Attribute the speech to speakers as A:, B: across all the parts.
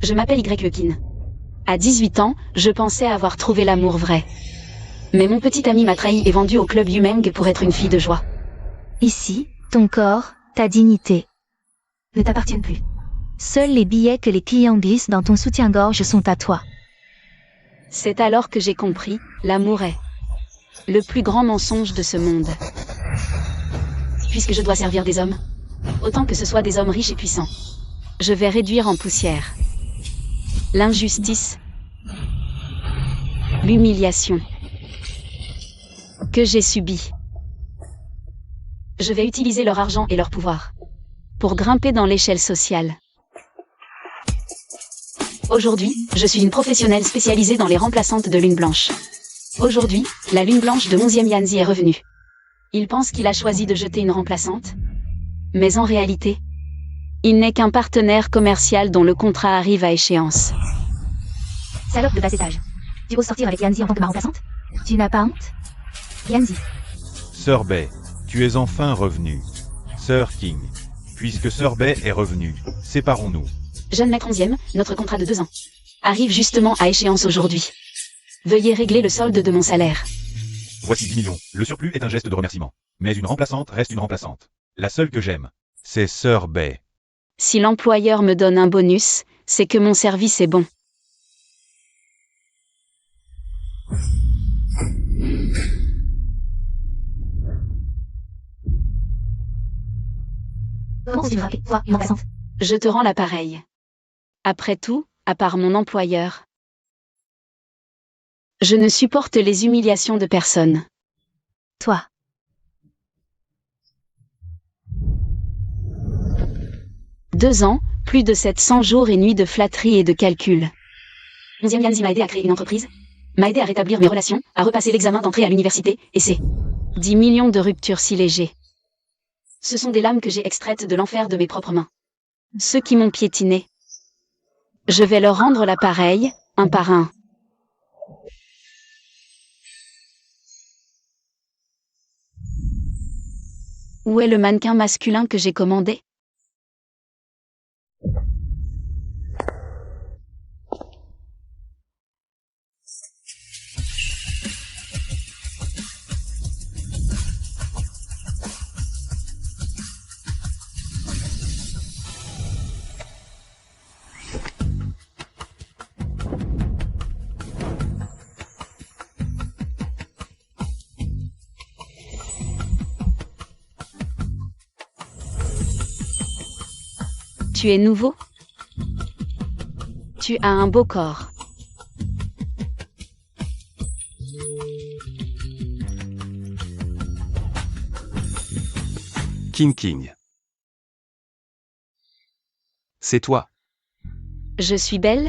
A: Je m'appelle Y Lekin. À 18 ans, je pensais avoir trouvé l'amour vrai. Mais mon petit ami m'a trahi et vendu au club Yumeng pour être une fille de joie.
B: Ici, ton corps, ta dignité
A: Ne t'appartiennent plus.
B: Seuls les billets que les clients glissent dans ton soutien-gorge sont à toi.
A: C'est alors que j'ai compris, l'amour est le plus grand mensonge de ce monde. Puisque je dois servir des hommes, autant que ce soit des hommes riches et puissants, je vais réduire en poussière l'injustice, l'humiliation que j'ai subie. Je vais utiliser leur argent et leur pouvoir pour grimper dans l'échelle sociale. Aujourd'hui, je suis une professionnelle spécialisée dans les remplaçantes de lune blanche. Aujourd'hui, la lune blanche de 11e Yanzi est revenue. Il pense qu'il a choisi de jeter une remplaçante. Mais en réalité, il n'est qu'un partenaire commercial dont le contrat arrive à échéance.
B: Salope de bas étage. Tu oses sortir avec Yanzi en tant que ma remplaçante? Tu n'as pas honte? Yanzi.
C: Sœur Bay, tu es enfin revenue. Sœur King. Puisque Sœur Bay est revenue, séparons-nous.
A: Jeune maître 11e, notre contrat de 2 ans arrive justement à échéance aujourd'hui. Veuillez régler le solde de mon salaire.
C: Voici 10 millions. Le surplus est un geste de remerciement. Mais une remplaçante reste une remplaçante. La seule que j'aime, c'est Sœur Bay.
A: Si l'employeur me donne un bonus, c'est que mon service est bon.
B: Comment oses-tu me frapper, toi, une remplaçante?
A: Je te rends l'appareil. Après tout, à part mon employeur, je ne supporte les humiliations de personne.
B: Toi.
A: Deux ans, plus de 700 jours et nuits de flatterie et de calcul. 11e Yanzi m'a aidé à créer une entreprise, m'a aidé à rétablir mes relations, à repasser l'examen d'entrée à l'université, et c'est 10 millions de ruptures si légers. Ce sont des lames que j'ai extraites de l'enfer de mes propres mains. Ceux qui m'ont piétiné, je vais leur rendre l'appareil, un par un. Où est le mannequin masculin que j'ai commandé? Tu es nouveau? Tu as un beau corps.
D: King. C'est toi.
A: Je suis belle?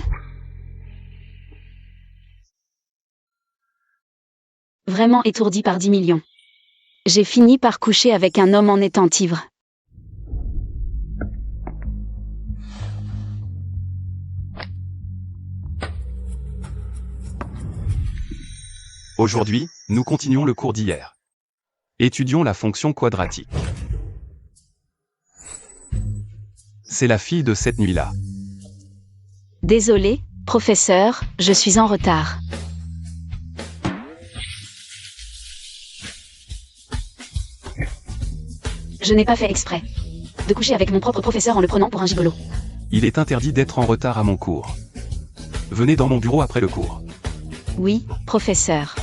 A: Vraiment étourdie par 10 millions. J'ai fini par coucher avec un homme en étant ivre.
D: Aujourd'hui, nous continuons le cours d'hier. Étudions la fonction quadratique. C'est la fille de cette nuit-là.
A: Désolé, professeur, je suis en retard. Je n'ai pas fait exprès de coucher avec mon propre professeur en le prenant pour un gigolo.
D: Il est interdit d'être en retard à mon cours. Venez dans mon bureau après le cours.
A: Oui, professeur.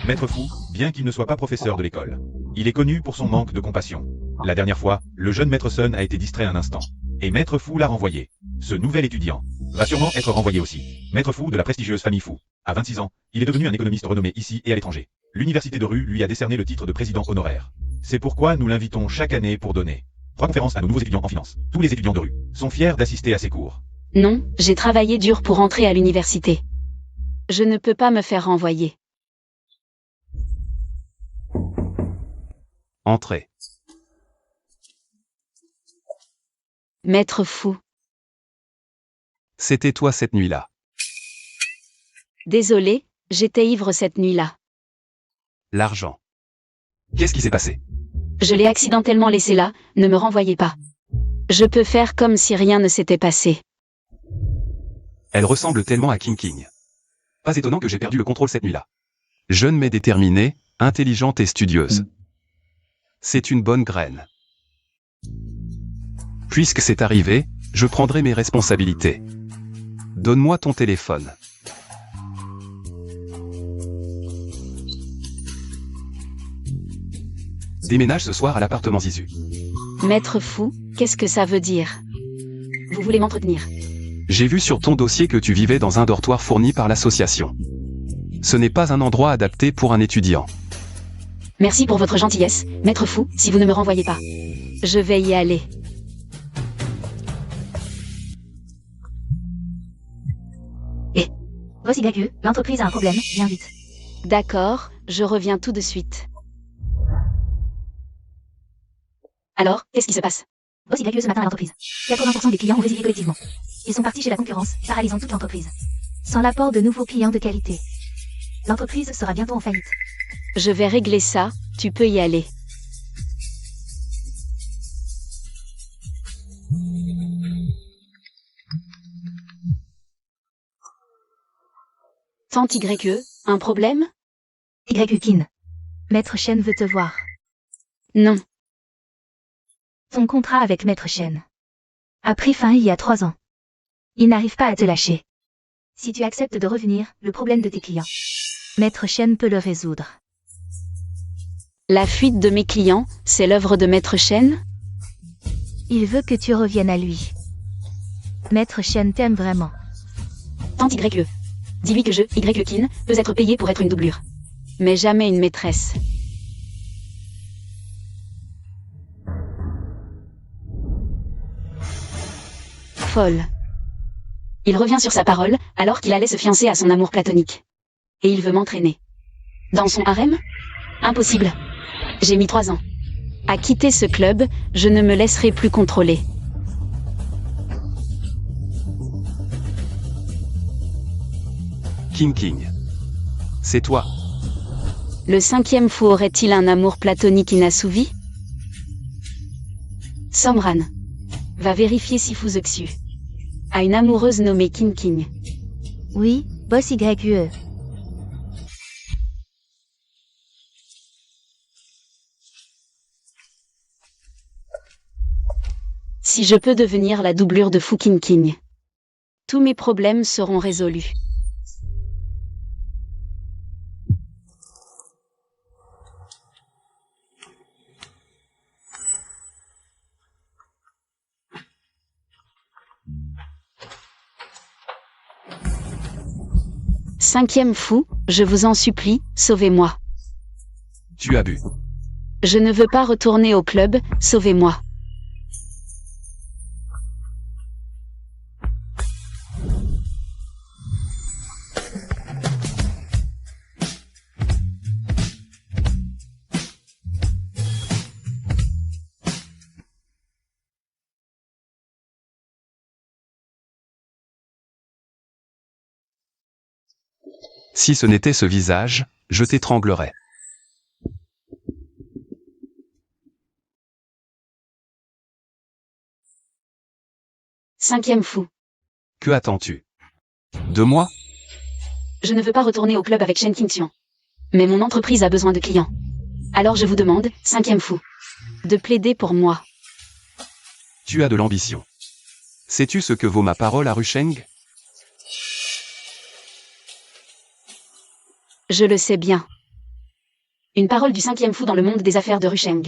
C: Maître Fou, bien qu'il ne soit pas professeur de l'école, il est connu pour son manque de compassion. La dernière fois, le jeune Maître Sun a été distrait un instant. Et Maître Fou l'a renvoyé. Ce nouvel étudiant va sûrement être renvoyé aussi. Maître Fou de la prestigieuse famille Fou. À 26 ans, il est devenu un économiste renommé ici et à l'étranger. L'université de Rue lui a décerné le titre de président honoraire. C'est pourquoi nous l'invitons chaque année pour donner 3 conférences à nos nouveaux étudiants en finance. Tous les étudiants de Rue sont fiers d'assister à ces cours.
A: Non, j'ai travaillé dur pour entrer à l'université. Je ne peux pas me faire renvoyer.
D: Entrez.
A: Maître Fou.
D: C'était toi cette nuit-là.
A: Désolé, j'étais ivre cette nuit-là.
D: L'argent. Qu'est-ce qui s'est passé?
A: Je l'ai accidentellement laissé là, ne me renvoyez pas. Je peux faire comme si rien ne s'était passé.
D: Elle ressemble tellement à King King. Pas étonnant que j'ai perdu le contrôle cette nuit-là. Jeune mais déterminée, intelligente et studieuse. C'est une bonne graine. Puisque c'est arrivé, je prendrai mes responsabilités. Donne-moi ton téléphone. Déménage ce soir à l'appartement Zizu.
A: Maître fou, qu'est-ce que ça veut dire? Vous voulez m'entretenir?
D: J'ai vu sur ton dossier que tu vivais dans un dortoir fourni par l'association. Ce n'est pas un endroit adapté pour un étudiant.
A: Merci pour votre gentillesse, maître fou, si vous ne me renvoyez pas. Je vais y aller.
B: Boss YE, l'entreprise a un problème, viens vite.
A: D'accord, je reviens tout de suite. Alors, qu'est-ce qui se passe?
B: Boss YE ce matin à l'entreprise. 80% des clients ont résilié collectivement. Ils sont partis chez la concurrence, paralysant toute l'entreprise. Sans l'apport de nouveaux clients de qualité. L'entreprise sera bientôt en faillite.
A: Je vais régler ça, tu peux y aller. Tante YE, un problème?
B: YE Kin. Maître Shen veut te voir.
A: Non.
B: Ton contrat avec Maître Shen a pris fin il y a 3 ans. Il n'arrive pas à te lâcher. Si tu acceptes de revenir, le problème de tes clients, Maître Shen peut le résoudre.
A: La fuite de mes clients, c'est l'œuvre de Maître Shen?
B: Il veut que tu reviennes à lui. Maître Shen t'aime vraiment.
A: Tante YE. Dis-lui que YE Kin, peut être payé pour être une doublure. Mais jamais une maîtresse. Folle. Il revient sur sa parole, alors qu'il allait se fiancer à son amour platonique. Et il veut m'entraîner. Dans son harem? Impossible. J'ai mis 3 ans. À quitter ce club, je ne me laisserai plus contrôler.
D: King King. C'est toi.
A: Le 5e fou aurait-il un amour platonique inassouvi? Somran. Va vérifier si Fuzexu a une amoureuse nommée King King.
B: Oui, Boss YE.
A: Si je peux devenir la doublure de Fu King King, tous mes problèmes seront résolus. Cinquième fou, je vous en supplie, sauvez-moi.
D: Tu as bu.
A: Je ne veux pas retourner au club, sauvez-moi.
D: Si ce n'était ce visage, je t'étranglerais.
A: Cinquième fou.
D: Que attends-tu? De moi?
A: Je ne veux pas retourner au club avec Shen Qingxian. Mais mon entreprise a besoin de clients. Alors je vous demande, cinquième fou, de plaider pour moi.
D: Tu as de l'ambition. Sais-tu ce que vaut ma parole à Rusheng?
A: Je le sais bien. Une parole du cinquième fou dans le monde des affaires de Rusheng.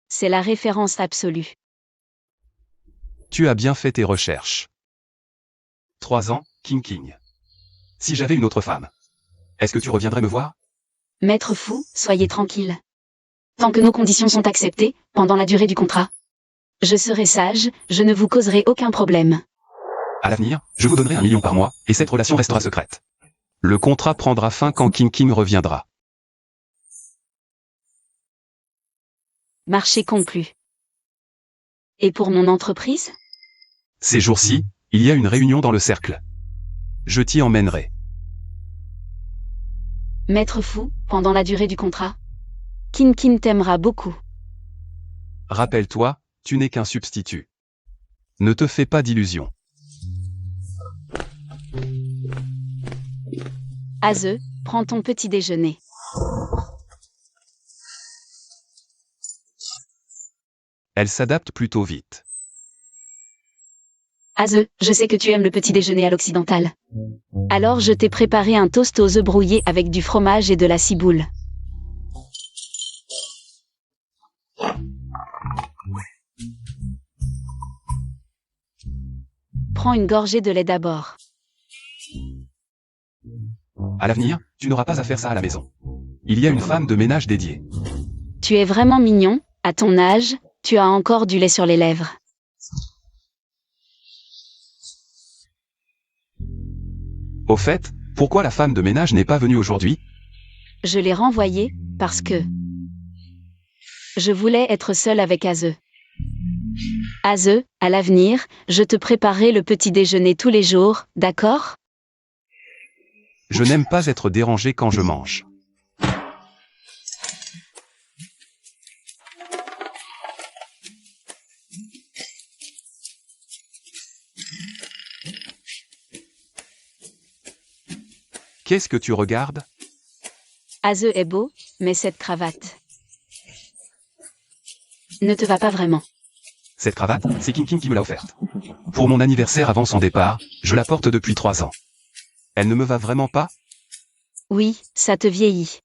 A: C'est la référence absolue.
D: Tu as bien fait tes recherches. 3 ans, King King. Si j'avais une autre femme, est-ce que tu reviendrais me voir?
A: Maître fou, soyez tranquille. Tant que nos conditions sont acceptées, pendant la durée du contrat, je serai sage, je ne vous causerai aucun problème.
D: À l'avenir, je vous donnerai 1 million par mois, et cette relation restera secrète. Le contrat prendra fin quand King King reviendra.
A: Marché conclu. Et pour mon entreprise?
D: Ces jours-ci, il y a une réunion dans le cercle. Je t'y emmènerai.
A: Maître fou, pendant la durée du contrat, King King t'aimera beaucoup.
D: Rappelle-toi, tu n'es qu'un substitut. Ne te fais pas d'illusions.
A: Aze, prends ton petit déjeuner.
D: Elle s'adapte plutôt vite.
A: Aze, je sais que tu aimes le petit déjeuner à l'occidental. Alors je t'ai préparé un toast aux œufs brouillés avec du fromage et de la ciboule. Prends une gorgée de lait d'abord.
D: À l'avenir, tu n'auras pas à faire ça à la maison. Il y a une femme de ménage dédiée.
A: Tu es vraiment mignon, à ton âge, tu as encore du lait sur les lèvres.
D: Au fait, pourquoi la femme de ménage n'est pas venue aujourd'hui?
A: Je l'ai renvoyée, parce que... je voulais être seule avec Aze. Aze, à l'avenir, je te préparerai le petit déjeuner tous les jours, d'accord?
D: Je n'aime pas être dérangé quand je mange. Qu'est-ce que tu regardes?
A: Aze est beau, mais cette cravate ne te va pas vraiment.
D: Cette cravate, c'est King King qui me l'a offerte. Pour mon anniversaire avant son départ, je la porte depuis 3 ans. Elle ne me va vraiment pas?
A: Oui, ça te vieillit.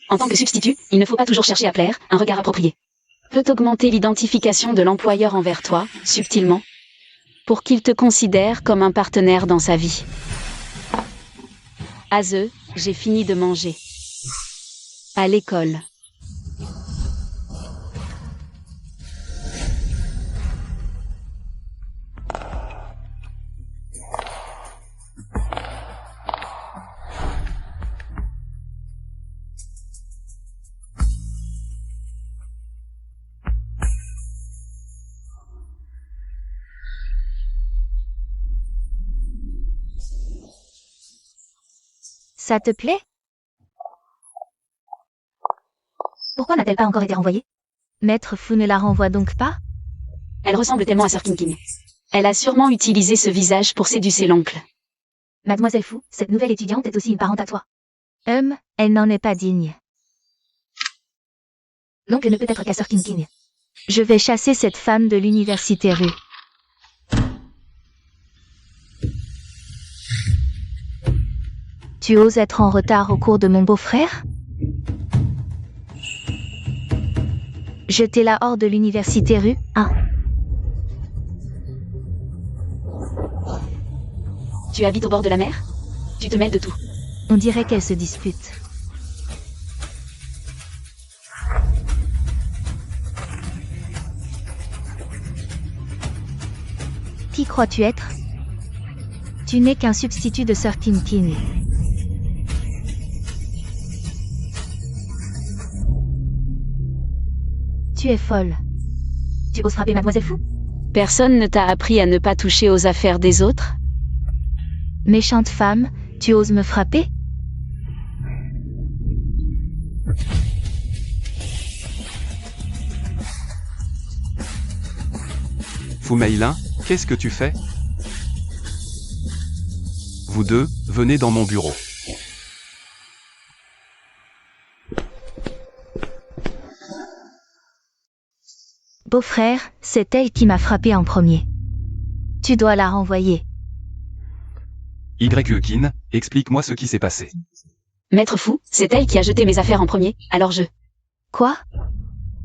A: En tant que substitut, il ne faut pas toujours chercher à plaire, un regard approprié peut augmenter l'identification de l'employeur envers toi, subtilement, pour qu'il te considère comme un partenaire dans sa vie. Aze, j'ai fini de manger. À l'école.
B: Ça te plaît? Pourquoi n'a-t-elle pas encore été renvoyée? Maître Fu ne la renvoie donc pas?
A: Elle ressemble tellement à Sir King King. Elle a sûrement utilisé ce visage pour séduire l'oncle.
B: Mademoiselle Fu, cette nouvelle étudiante est aussi une parente à toi. Elle n'en est pas digne. L'oncle ne peut être qu'à Sir King King. Je vais chasser cette femme de l'université rue. Tu oses être en retard au cours de mon beau-frère? Jetez-la hors de l'université rue 1.
A: Tu habites au bord de la mer? Tu te mêles de tout.
B: On dirait qu'elle se dispute. Qui crois-tu être? Tu n'es qu'un substitut de Sir King King. Tu es folle. Tu oses frapper Mademoiselle Fu?
A: Personne ne t'a appris à ne pas toucher aux affaires des autres?
B: Méchante femme, tu oses me frapper?
D: Fu Meilin, qu'est-ce que tu fais? Vous deux, venez dans mon bureau.
B: Beau-frère, c'est elle qui m'a frappé en premier. Tu dois la renvoyer.
D: Yukin, explique-moi ce qui s'est passé.
A: Maître Fu, c'est elle qui a jeté mes affaires en premier, alors je...
B: Quoi?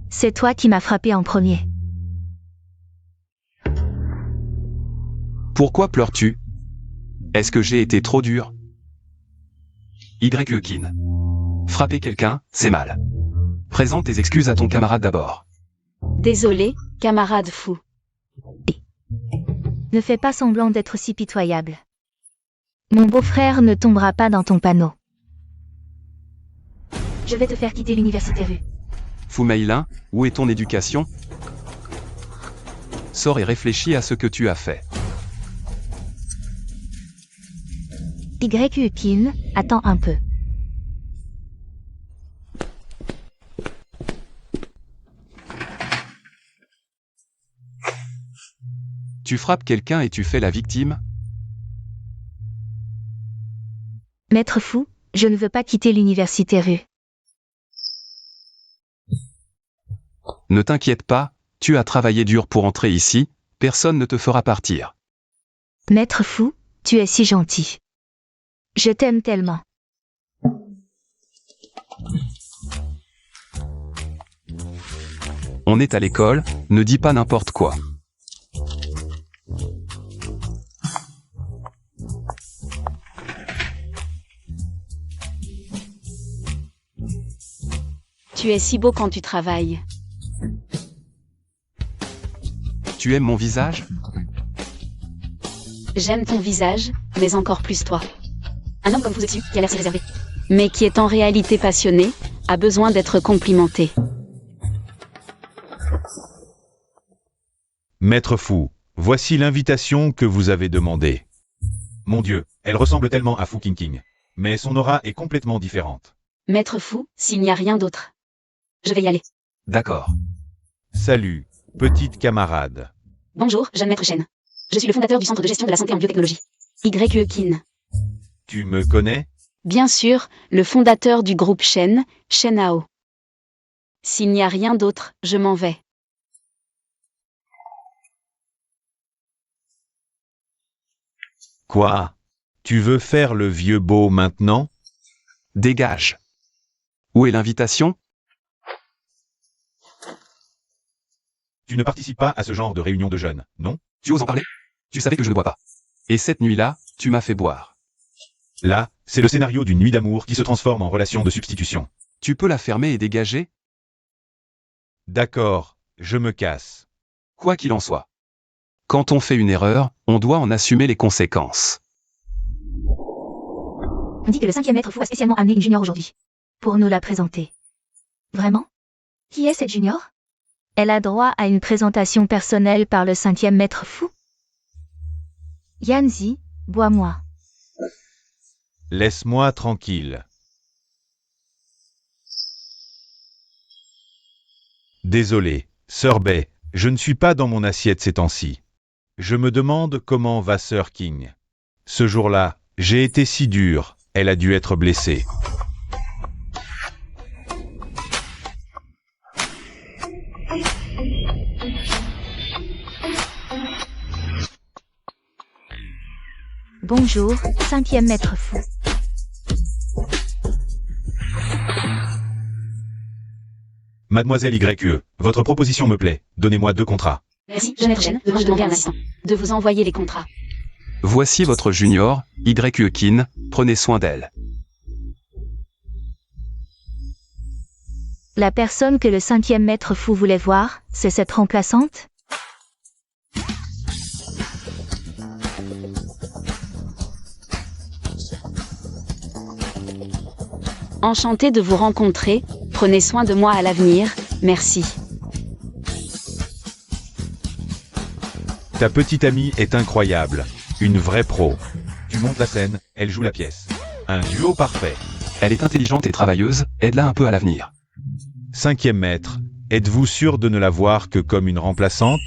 B: C'est toi qui m'as frappé en premier.
D: Pourquoi pleures-tu? Est-ce que j'ai été trop dur? Yukin. Frapper quelqu'un, c'est mal. Présente tes excuses à ton camarade d'abord.
A: Désolé, camarade Fu.
B: Ne fais pas semblant d'être si pitoyable. Mon beau-frère ne tombera pas dans ton panneau. Je vais te faire quitter l'université rue.
D: Fu Meilin, où est ton éducation? Sors et réfléchis à ce que tu as fait.
B: Yukin, attends un peu.
D: Tu frappes quelqu'un et tu fais la victime?
B: Maître Fu, je ne veux pas quitter l'université rue.
D: Ne t'inquiète pas, tu as travaillé dur pour entrer ici, personne ne te fera partir.
B: Maître Fu, tu es si gentil. Je t'aime tellement.
D: On est à l'école, ne dis pas n'importe quoi.
A: Tu es si beau quand tu travailles.
D: Tu aimes mon visage?
A: J'aime ton visage, mais encore plus toi. Un homme comme vous dessus, qui a l'air si réservé. Mais qui est en réalité passionné, a besoin d'être complimenté.
C: Maître Fu, voici l'invitation que vous avez demandée. Mon Dieu, elle ressemble tellement à Fu Qingqing. Mais son aura est complètement différente.
A: Maître Fu, s'il n'y a rien d'autre. Je vais y aller.
D: D'accord.
C: Salut, petite camarade.
A: Bonjour, jeune maître Shen. Je suis le fondateur du Centre de gestion de la santé en biotechnologie. YE Kin.
C: Tu me connais?
A: Bien sûr, le fondateur du groupe Shen, Shen Hao. S'il n'y a rien d'autre, je m'en vais.
C: Quoi? Tu veux faire le vieux beau maintenant?
D: Dégage. Où est l'invitation?
C: Tu ne participes pas à ce genre de réunion de jeunes, non?
D: Tu oses en parler? Tu savais que je ne bois pas. Et cette nuit-là, tu m'as fait boire.
C: Là, c'est le scénario d'une nuit d'amour qui se transforme en relation de substitution.
D: Tu peux la fermer et dégager?
C: D'accord, je me casse.
D: Quoi qu'il en soit. Quand on fait une erreur, on doit en assumer les conséquences.
B: On dit que le 5e maître Fu a spécialement amené une junior aujourd'hui. Pour nous la présenter. Vraiment? Qui est cette junior? Elle a droit à une présentation personnelle par le 5e maître Fu. Yanzi, bois-moi.
C: Laisse-moi tranquille. Désolé, Sir Bei, je ne suis pas dans mon assiette ces temps-ci. Je me demande comment va Sir King. Ce jour-là, j'ai été si dur, elle a dû être blessée.
B: Bonjour, 5e maître Fu.
C: Mademoiselle YE, votre proposition me plaît, donnez-moi 2 contrats.
A: Merci, jeune maître Shen. Je demander un instant. De vous envoyer les contrats.
D: Voici votre junior, YE Kin, prenez soin d'elle.
B: La personne que le 5e maître Fu voulait voir, c'est cette remplaçante?
A: Enchanté de vous rencontrer, prenez soin de moi à l'avenir, merci.
C: Ta petite amie est incroyable, une vraie pro. Tu montes la scène, elle joue la pièce. Un duo parfait.
D: Elle est intelligente et travailleuse, aide-la un peu à l'avenir.
C: 5e maître, êtes-vous sûr de ne la voir que comme une remplaçante?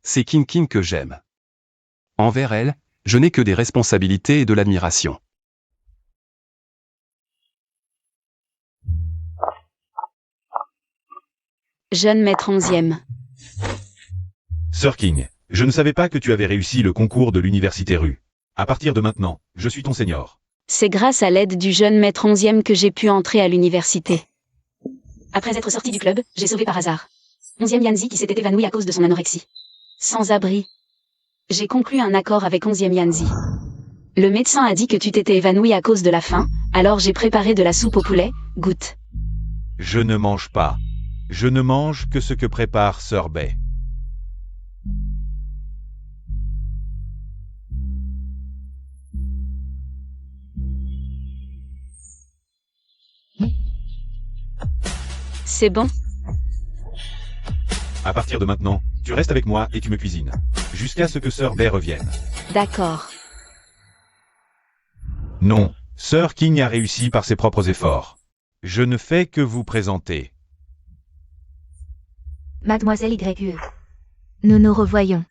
D: C'est King que j'aime. Envers elle, je n'ai que des responsabilités et de l'admiration.
A: Jeune maître 11e.
C: Sir King, je ne savais pas que tu avais réussi le concours de l'université rue. À partir de maintenant, je suis ton senior.
A: C'est grâce à l'aide du jeune maître 11e que j'ai pu entrer à l'université. Après être sorti du club, j'ai sauvé par hasard 11e Yanzi qui s'était évanoui à cause de son anorexie. Sans abri. J'ai conclu un accord avec 11e Yanzi. Le médecin a dit que tu t'étais évanoui à cause de la faim, alors j'ai préparé de la soupe au poulet, goûte.
C: Je ne mange pas. Je ne mange que ce que prépare Sir Bei.
A: C'est bon?
C: À partir de maintenant, tu restes avec moi et tu me cuisines. Jusqu'à ce que Sir Bei revienne.
A: D'accord.
C: Non, Sir King a réussi par ses propres efforts. Je ne fais que vous présenter.
B: Mademoiselle YE. Nous nous revoyons.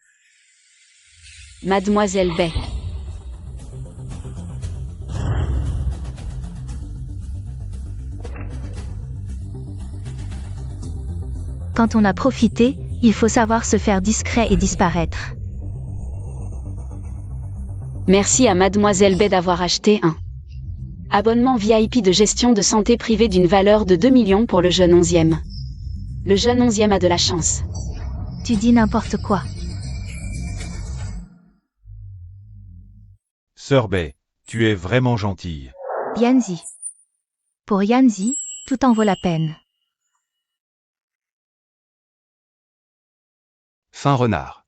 A: Mademoiselle Bay.
B: Quand on a profité, il faut savoir se faire discret et disparaître.
A: Merci à Mademoiselle Bay d'avoir acheté un abonnement VIP de gestion de santé privée d'une valeur de 2 millions pour le jeune 11e. Le jeune 11e a de la chance.
B: Tu dis n'importe quoi.
C: Sœur Bay, tu es vraiment gentille.
B: Yanzi. Pour Yanzi, tout en vaut la peine.
D: Fin renard.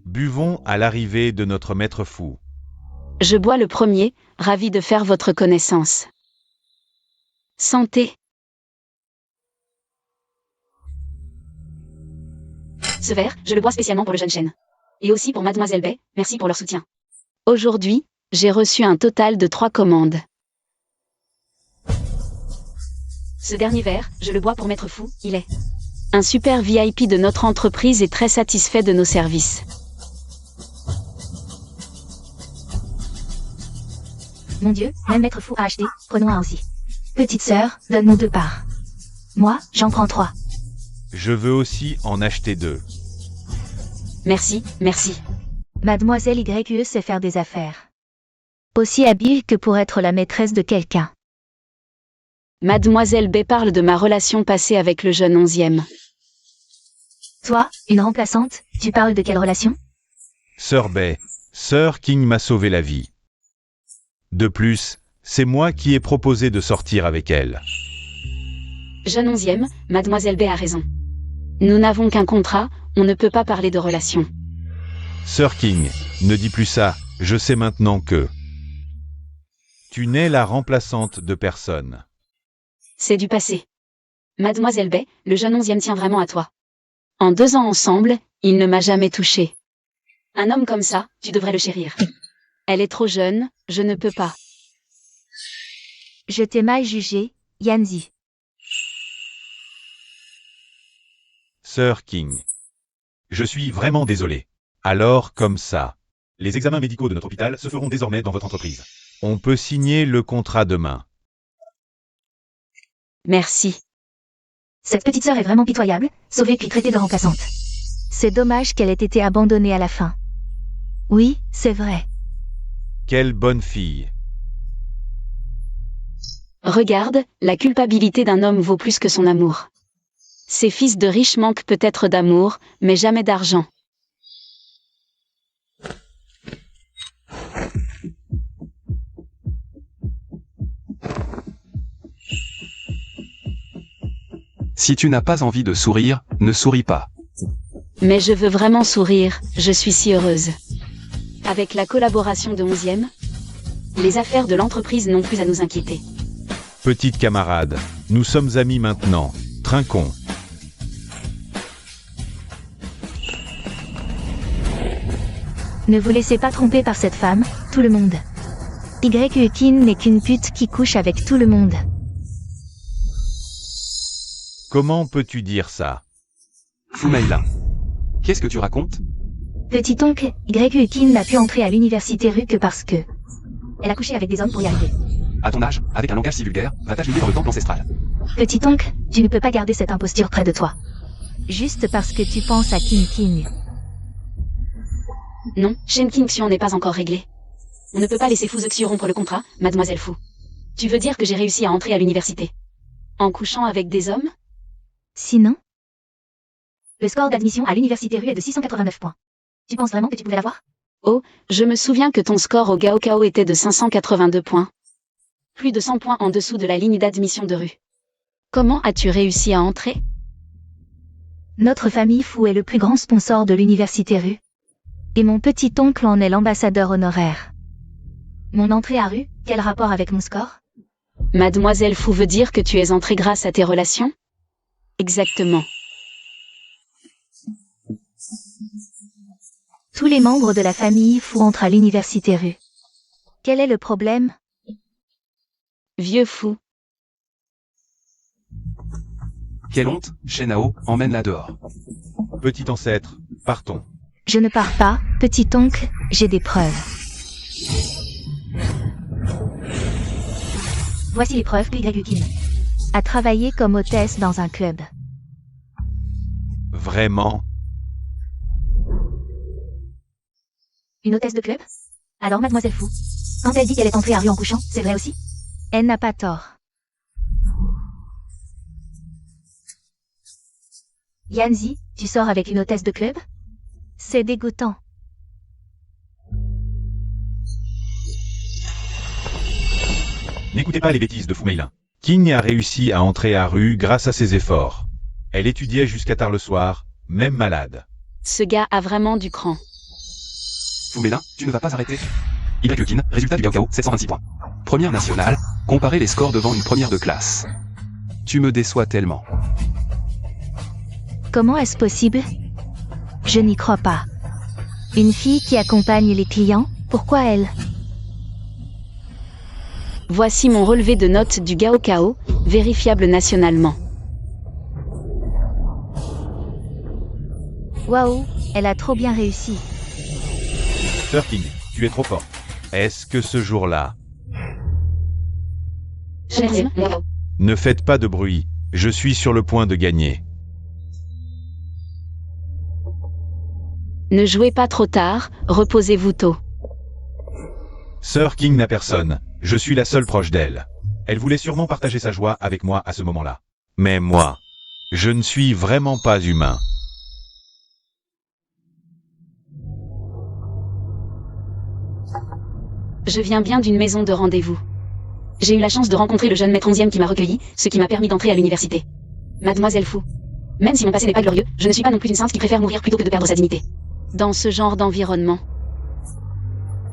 C: Buvons à l'arrivée de notre maître fou.
A: Je bois le premier, ravi de faire votre connaissance. Santé. Ce verre, je le bois spécialement pour le jeune chêne. Et aussi pour Mademoiselle Bay, merci pour leur soutien. Aujourd'hui, j'ai reçu un total de 3 commandes. Ce dernier verre, je le bois pour Maître Fou, il est un super VIP de notre entreprise et très satisfait de nos services.
B: Mon Dieu, même Maître Fou a acheté, prenons un aussi. Petite sœur, donne-nous 2 parts. Moi, j'en prends 3.
C: Je veux aussi en acheter 2.
A: Merci, merci.
B: Mademoiselle YE sait faire des affaires. Aussi habile que pour être la maîtresse de quelqu'un.
A: Mademoiselle Bay parle de ma relation passée avec le jeune 11e.
B: Toi, une remplaçante, tu parles de quelle relation?
C: Sœur Bay, Sœur King m'a sauvé la vie. De plus, c'est moi qui ai proposé de sortir avec elle.
A: Jeune 11e, Mademoiselle Bay a raison. Nous n'avons qu'un contrat, on ne peut pas parler de relation.
C: Sœur King, ne dis plus ça, je sais maintenant que tu n'es la remplaçante de personne.
A: C'est du passé. Mademoiselle Bay, le jeune 11e tient vraiment à toi. En 2 ans ensemble, il ne m'a jamais touché. Un homme comme ça, tu devrais le chérir. Elle est trop jeune, je ne peux pas.
B: Je t'ai mal jugé, Yanzi.
C: Sœur King. Je suis vraiment désolé. Alors comme ça. Les examens médicaux de notre hôpital se feront désormais dans votre entreprise. On peut signer le contrat demain.
A: Merci.
B: Cette petite sœur est vraiment pitoyable, sauvée puis traitée de remplaçante. C'est dommage qu'elle ait été abandonnée à la fin. Oui, c'est vrai.
C: Quelle bonne fille.
A: Regarde, la culpabilité d'un homme vaut plus que son amour. Ces fils de riches manquent peut-être d'amour, mais jamais d'argent.
D: Si tu n'as pas envie de sourire, ne souris pas.
A: Mais je veux vraiment sourire, je suis si heureuse. Avec la collaboration de 11e, les affaires de l'entreprise n'ont plus à nous inquiéter.
C: Petite camarade, nous sommes amis maintenant. Trinquons.
B: Ne vous laissez pas tromper par cette femme, tout le monde. YE n'est qu'une pute qui couche avec tout le monde.
C: Comment peux-tu dire ça?
D: Foumaïla. Qu'est-ce que tu racontes?
B: Petit oncle, YE n'a pu entrer à l'université rue que parce que elle a couché avec des hommes pour y arriver.
D: À ton âge, avec un langage si vulgaire, va t'agenouiller dans le temple ancestral.
B: Petit oncle, tu ne peux pas garder cette imposture près de toi. Juste parce que tu penses à King.
A: Non, Shen Xion n'est pas encore réglé. On ne peut pas laisser Fu Zexu rompre le contrat, Mademoiselle Fu. Tu veux dire que j'ai réussi à entrer à l'université en couchant avec des hommes?
B: Sinon, le score d'admission à l'université rue est de 689 points. Tu penses vraiment que tu pouvais l'avoir?
A: Oh, je me souviens que ton score au Gaokao était de 582 points. Plus de 100 points en dessous de la ligne d'admission de rue. Comment as-tu réussi à entrer?
B: Notre famille Fu est le plus grand sponsor de l'université rue. Et mon petit oncle en est l'ambassadeur honoraire. Mon entrée à rue, quel rapport avec mon score?
A: Mademoiselle Fu veut dire que tu es entrée grâce à tes relations? Exactement.
B: Tous les membres de la famille Fu entrent à l'université rue. Quel est le problème?
A: Vieux fou.
D: Quelle honte, Shenao, emmène-la dehors.
C: Petit ancêtre, partons.
B: Je ne pars pas, petit oncle, j'ai des preuves. Voici les preuves que Yukin a travaillé comme hôtesse dans un club.
C: Vraiment?
B: Une hôtesse de club? Alors mademoiselle Fou, quand elle dit qu'elle est entrée à rue en couchant, c'est vrai aussi? Elle n'a pas tort. Yanzi, tu sors avec une hôtesse de club? C'est dégoûtant.
C: N'écoutez pas les bêtises de Fumeilin. King a réussi à entrer à rue grâce à ses efforts. Elle étudiait jusqu'à tard le soir, même malade.
A: Ce gars a vraiment du cran.
D: Fumelin, tu ne vas pas arrêter. Yukin, résultat du Gaokao, 726 points. Première nationale, comparez les scores devant une première de classe. Tu me déçois tellement.
B: Comment est-ce possible? Je n'y crois pas. Une fille qui accompagne les clients, pourquoi elle?
A: Voici mon relevé de notes du Gaokao, vérifiable nationalement.
B: Waouh, elle a trop bien réussi.
C: Sir King, tu es trop fort. Est-ce que ce jour-là... Ne faites pas de bruit, je suis sur le point de gagner.
A: Ne jouez pas trop tard, reposez-vous tôt.
C: Sir King n'a personne, je suis la seule proche d'elle. Elle voulait sûrement partager sa joie avec moi à ce moment-là. Mais moi, je ne suis vraiment pas humain.
A: Je viens bien d'une maison de rendez-vous. J'ai eu la chance de rencontrer le jeune maître 11e qui m'a recueilli, ce qui m'a permis d'entrer à l'université. Mademoiselle Fou. Même si mon passé n'est pas glorieux, je ne suis pas non plus une sainte qui préfère mourir plutôt que de perdre sa dignité. Dans ce genre d'environnement.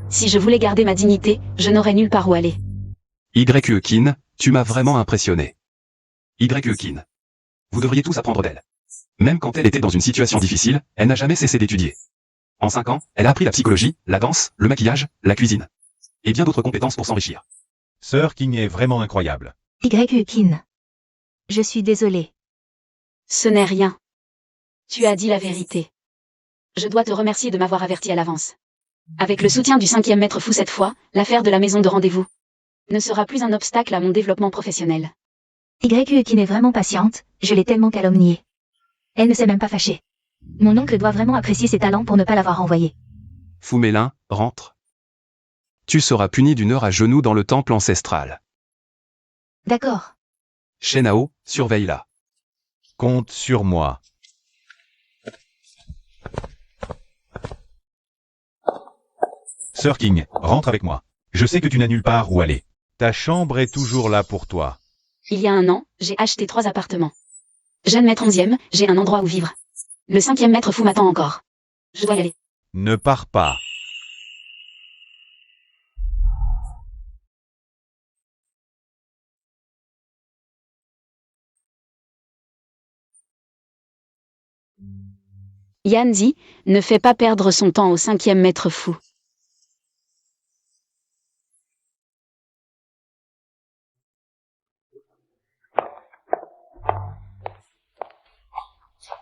A: Si je voulais garder ma dignité, je n'aurais nulle part où aller.
D: Yukin, tu m'as vraiment impressionné. Yukin. Vous devriez tous apprendre d'elle. Même quand elle était dans une situation difficile, elle n'a jamais cessé d'étudier. En 5 ans, elle a appris la psychologie, la danse, le maquillage, la cuisine. Et bien d'autres compétences pour s'enrichir.
C: Sir King est vraiment incroyable.
B: Yukin. Je suis désolée.
A: Ce n'est rien. Tu as dit la vérité. Je dois te remercier de m'avoir averti à l'avance. Avec le soutien du 5e maître Fou cette fois, l'affaire de la maison de rendez-vous ne sera plus un obstacle à mon développement professionnel.
B: Yukin est vraiment patiente, je l'ai tellement calomniée. Elle ne s'est même pas fâchée. Mon oncle doit vraiment apprécier ses talents pour ne pas l'avoir renvoyée.
D: Fumelin, rentre. Tu seras puni d'une heure à genoux dans le temple ancestral.
B: D'accord.
D: Shenao, surveille-la.
C: Compte sur moi. Sir King, rentre avec moi. Je sais que tu n'as nulle part où aller. Ta chambre est toujours là pour toi.
A: Il y a 1 an, j'ai acheté 3 appartements. Jeune maître 11e, j'ai un endroit où vivre. Le 5e maître Fou m'attend encore. Je dois y aller.
C: Ne pars pas.
A: Yanzi, ne fais pas perdre son temps au 5e maître Fou.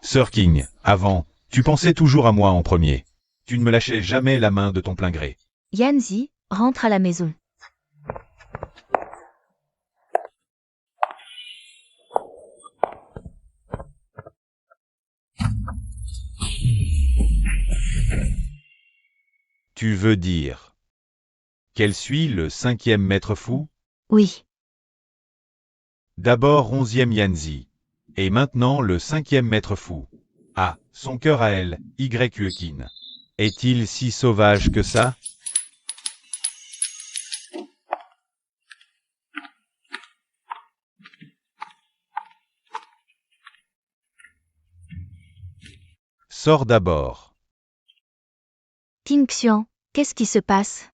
C: Sir King, avant, tu pensais toujours à moi en premier. Tu ne me lâchais jamais la main de ton plein gré.
B: Yanzi, rentre à la maison.
C: Tu veux dire qu'elle suit le 5e maître Fou?
B: Oui.
C: D'abord 11e Yanzi. Et maintenant le 5e maître Fou. Ah, son cœur à elle, Yukin. Est-il si sauvage que ça? Sors d'abord.
B: Ting Xian, qu'est-ce qui se passe?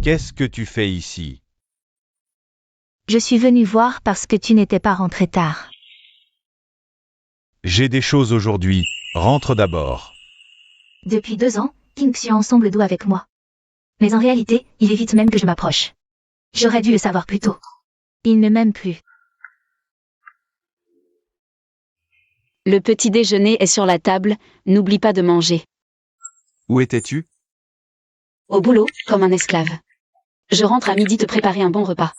C: Qu'est-ce que tu fais ici?
B: Je suis venue voir parce que tu n'étais pas rentré tard.
C: J'ai des choses aujourd'hui, rentre d'abord.
B: Depuis 2 ans, Ting Xian semble doux avec moi. Mais en réalité, il évite même que je m'approche. J'aurais dû le savoir plus tôt. Il ne m'aime plus.
A: Le petit déjeuner est sur la table, n'oublie pas de manger.
D: Où étais-tu?
A: Au boulot, comme un esclave. Je rentre à midi te préparer un bon repas.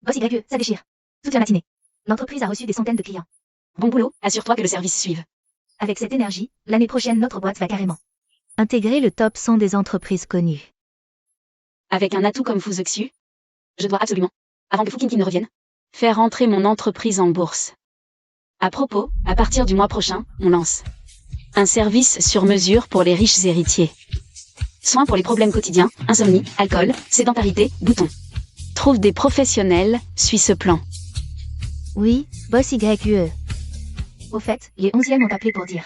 B: Boss YE, ça déchire. Toute la matinée. L'entreprise a reçu des centaines de clients.
A: Bon boulot, assure-toi que le service suive.
B: Avec cette énergie, l'année prochaine notre boîte va carrément intégrer le top 100 des entreprises connues.
A: Avec un atout comme Fuzexu, je dois absolument, avant que Fukinki ne revienne, faire entrer mon entreprise en bourse. À propos, à partir du mois prochain, on lance un service sur mesure pour les riches héritiers. Soins pour les problèmes quotidiens, insomnie, alcool, sédentarité, boutons. Trouve des professionnels, suis ce plan.
B: Oui, Boss YE. Au fait, les 11e ont appelé pour dire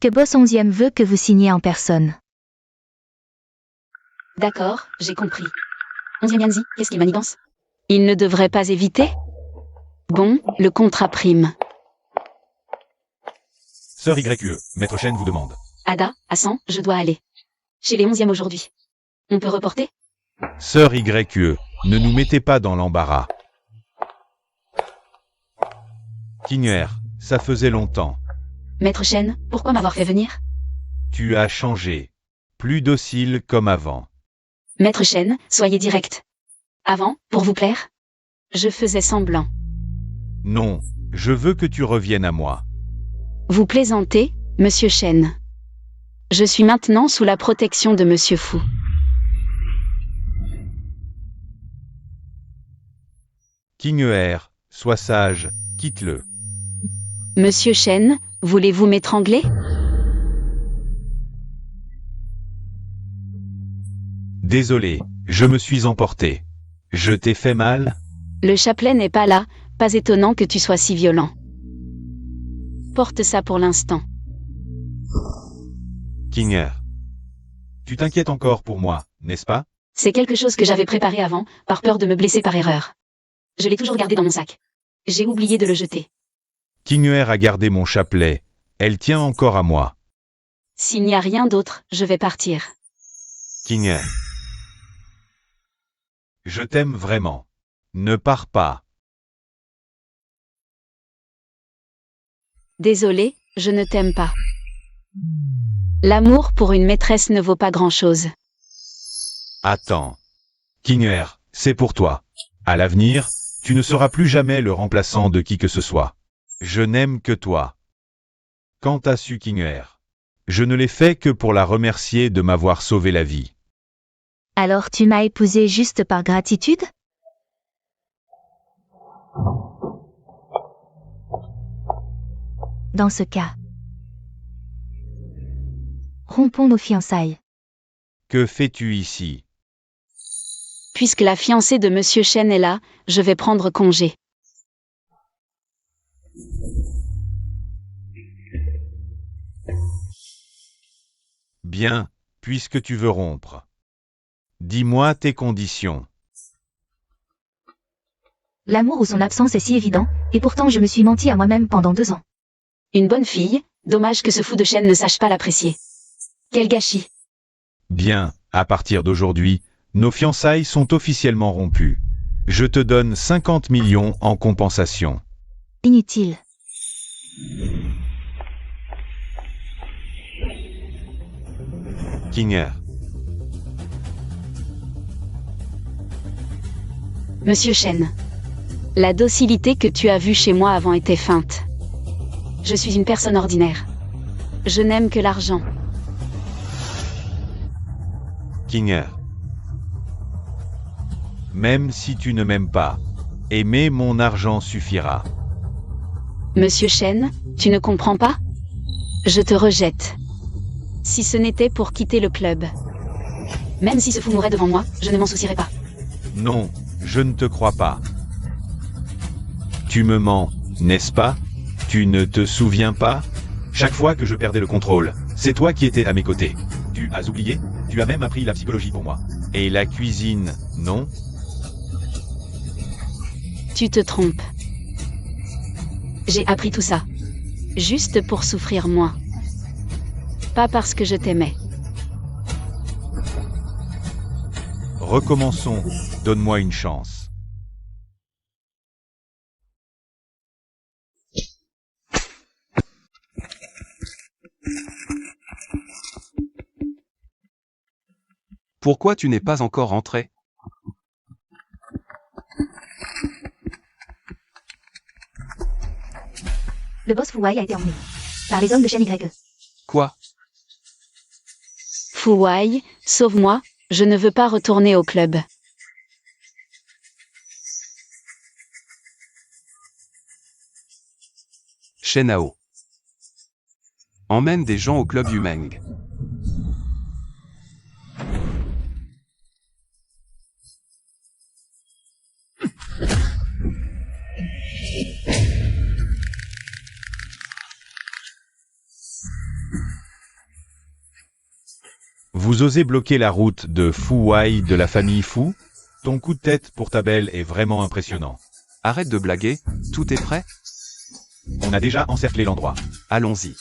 B: que Boss 11e veut que vous signiez en personne.
A: D'accord, j'ai compris. 11e Yanzi, qu'est-ce qu'il manigance? Il ne devrait pas éviter? Bon, le contrat prime.
C: Sœur YE, Maître Chen vous demande.
A: Ada, à 100, je dois aller. Chez les 11e aujourd'hui. On peut reporter?
C: Sœur YE, ne nous mettez pas dans l'embarras. King ça faisait longtemps.
A: Maître Chen, pourquoi m'avoir fait venir?
C: Tu as changé. Plus docile comme avant.
A: Maître Chen, soyez direct. Avant, pour vous plaire? Je faisais semblant.
C: Non, je veux que tu reviennes à moi.
A: Vous plaisantez, Monsieur Chen. Je suis maintenant sous la protection de Monsieur Fu.
C: King sois sage, quitte-le.
A: Monsieur Chen, voulez-vous m'étrangler?
C: Désolé, je me suis emporté. Je t'ai fait mal?
A: Le chapelet n'est pas là, pas étonnant que tu sois si violent. Porte ça pour l'instant.
C: King tu t'inquiètes encore pour moi, n'est-ce pas?
A: C'est quelque chose que j'avais préparé avant, par peur de me blesser par erreur. Je l'ai toujours gardé dans mon sac. J'ai oublié de le jeter.
C: King a gardé mon chapelet. Elle tient encore à moi.
A: S'il n'y a rien d'autre, je vais partir.
C: King je t'aime vraiment. Ne pars pas.
A: Désolé, je ne t'aime pas. L'amour pour une maîtresse ne vaut pas grand-chose.
C: Attends. King c'est pour toi. À l'avenir, tu ne seras plus jamais le remplaçant de qui que ce soit. Je n'aime que toi. Quant à Su King je ne l'ai fait que pour la remercier de m'avoir sauvé la vie.
B: Alors tu m'as épousé juste par gratitude? Dans ce cas, rompons nos fiançailles.
C: Que fais-tu ici?
A: Puisque la fiancée de Monsieur Chen est là, je vais prendre congé.
C: Bien, puisque tu veux rompre. Dis-moi tes conditions.
B: L'amour ou son absence est si évident, et pourtant je me suis menti à moi-même pendant 2 ans.
A: Une bonne fille, dommage que ce fou de Chen ne sache pas l'apprécier. Quel gâchis.
C: Bien, à partir d'aujourd'hui, nos fiançailles sont officiellement rompues. Je te donne 50 millions en compensation.
B: Inutile.
C: King
A: Monsieur Chen. La docilité que tu as vue chez moi avant était feinte. Je suis une personne ordinaire. Je n'aime que l'argent.
C: King même si tu ne m'aimes pas, aimer mon argent suffira.
A: Monsieur Chen, tu ne comprends pas? Je te rejette. Si ce n'était pour quitter le club. Même si ce fou mourait devant moi, je ne m'en soucierais pas.
C: Non, je ne te crois pas. Tu me mens, n'est-ce pas? Tu ne te souviens pas? Chaque fois que je perdais le contrôle, c'est toi qui étais à mes côtés. Tu as oublié? Tu as même appris la psychologie pour moi. Et la cuisine, non?
A: Tu te trompes. J'ai appris tout ça. Juste pour souffrir moins. Pas parce que je t'aimais.
C: Recommençons, donne-moi une chance.
D: Pourquoi tu n'es pas encore rentré?
B: Le boss Fu Wei a été emmené par les hommes de Shen YE.
D: Quoi?
A: Fu Wei, sauve-moi, je ne veux pas retourner au club.
D: Shen Hao. Emmène des gens au club Yumeng.
C: Vous osez bloquer la route de Fu Wei de la famille Fu? Ton coup de tête pour ta belle est vraiment impressionnant.
D: Arrête de blaguer, tout est prêt?
C: On a déjà encerclé l'endroit.
D: Allons-y.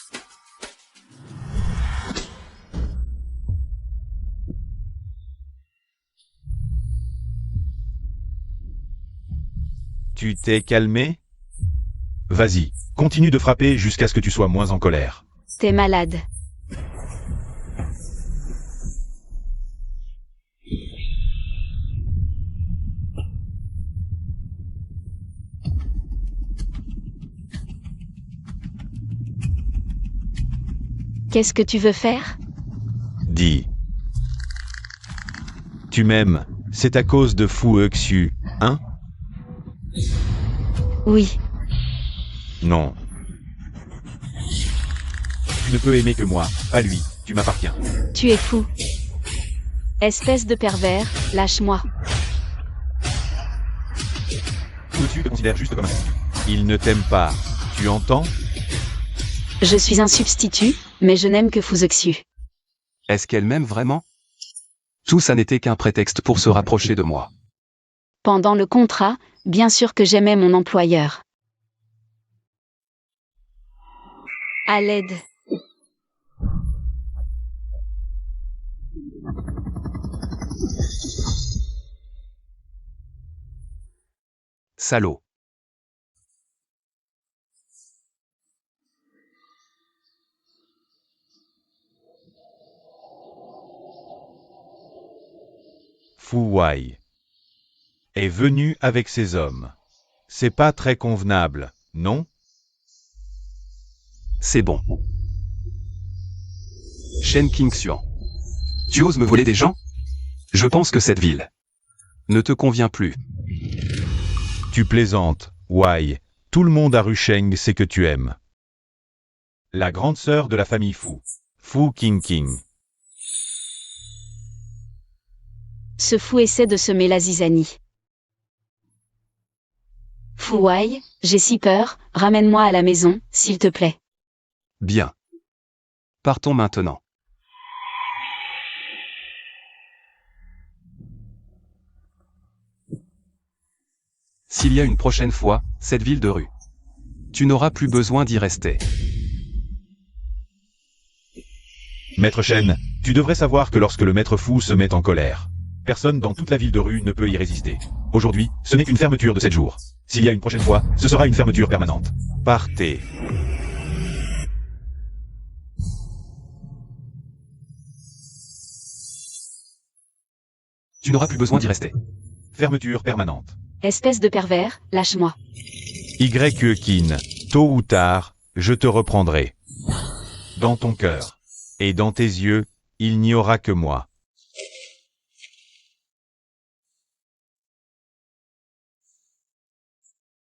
C: Tu t'es calmé? Vas-y, continue de frapper jusqu'à ce que tu sois moins en colère.
A: T'es malade. Qu'est-ce que tu veux faire?
C: Dis. Tu m'aimes, c'est à cause de Fu Xiu, hein?
A: Oui.
C: Non. Tu ne peux aimer que moi, pas lui, tu m'appartiens.
A: Tu es fou. Espèce de pervers, lâche-moi.
C: Fu Xiu te considère juste comme un... Il ne t'aime pas, tu entends?
A: Je suis un substitut, mais je n'aime que Fu Xiu.
D: Est-ce qu'elle m'aime vraiment? Tout ça n'était qu'un prétexte pour se rapprocher de moi.
A: Pendant le contrat, bien sûr que j'aimais mon employeur. À l'aide.
D: Salaud.
C: Fu Wei est venu avec ses hommes. C'est pas très convenable, non?
D: C'est bon. Shen Qingxuan. Tu oses me voler des gens? Je pense que cette ville ne te convient plus.
C: Tu plaisantes, Wei. Tout le monde à Rusheng sait que tu aimes. La grande sœur de la famille Fu. Fu Qingqing.
A: Ce fou essaie de semer la zizanie. Fu Wei, j'ai si peur, ramène-moi à la maison, s'il te plaît.
D: Bien. Partons maintenant. S'il y a une prochaine fois, cette ville de rue, tu n'auras plus besoin d'y rester.
C: Maître Shen, tu devrais savoir que lorsque le maître Fu se met en colère, personne dans toute la ville de rue ne peut y résister. Aujourd'hui, ce n'est qu'une fermeture de 7 jours. S'il y a une prochaine fois, ce sera une fermeture permanente. Partez.
D: Tu n'auras plus besoin d'y rester.
C: Fermeture permanente.
A: Espèce de pervers, lâche-moi.
C: Kin, tôt ou tard, je te reprendrai. Dans ton cœur. Et dans tes yeux, il n'y aura que moi.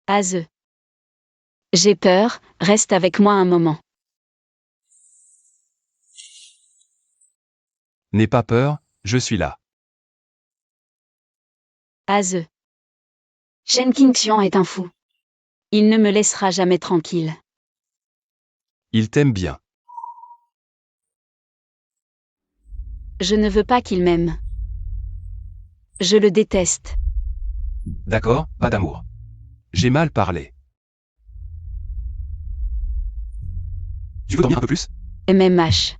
A: Aze. J'ai peur, reste avec moi un moment.
D: N'aie pas peur, je suis là.
A: Aze. Shen Qingxian est un fou. Il ne me laissera jamais tranquille.
D: Il t'aime bien.
A: Je ne veux pas qu'il m'aime. Je le déteste.
D: D'accord, pas d'amour. J'ai mal parlé. Tu veux dormir un peu plus?
A: MMH.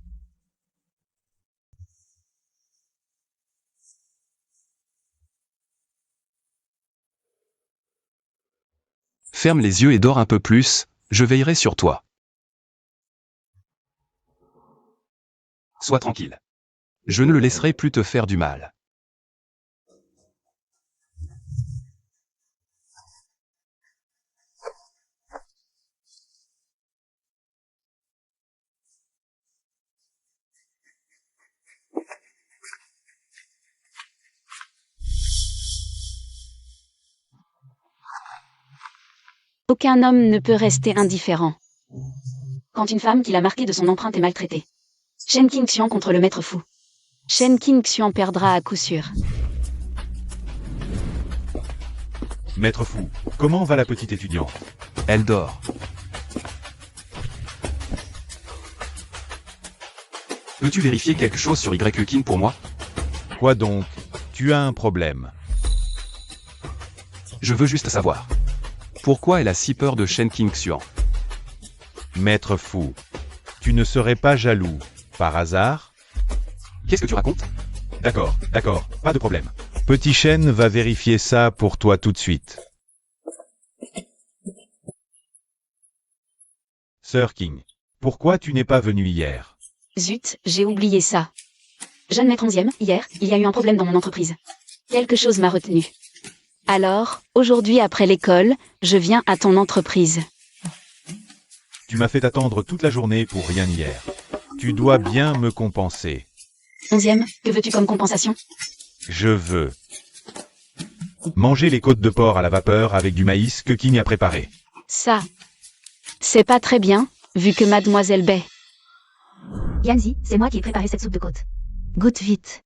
D: Ferme les yeux et dors un peu plus, je veillerai sur toi. Sois tranquille. Je ne le laisserai plus te faire du mal.
A: Aucun homme ne peut rester indifférent quand une femme qui l'a marqué de son empreinte est maltraitée. Shen Qingxian contre le maître fou. Shen Qingxian perdra à coup sûr.
C: Maître fou, comment va la petite étudiante?
D: Elle dort. Peux-tu vérifier quelque chose sur YQkin pour moi?
C: Quoi donc? Tu as un problème.
D: Je veux juste savoir. Pourquoi elle a si peur de Shen Qingxian?
C: Maître fou, tu ne serais pas jaloux, par hasard?
D: Qu'est-ce que tu racontes?
C: D'accord, pas de problème. Petit Shen va vérifier ça pour toi tout de suite. Sir King, pourquoi tu n'es pas venu hier?
A: Zut, j'ai oublié ça. Jeune maître 11e, hier, il y a eu un problème dans mon entreprise. Quelque chose m'a retenu. Alors, aujourd'hui après l'école, je viens à ton entreprise.
C: Tu m'as fait attendre toute la journée pour rien hier. Tu dois bien me compenser.
A: 11e, que veux-tu comme compensation?
C: Je veux manger les côtes de porc à la vapeur avec du maïs que King a préparé.
A: Ça, c'est pas très bien, vu que Mademoiselle Bay.
B: Yanzi, c'est moi qui ai préparé cette soupe de côte. Goûte vite.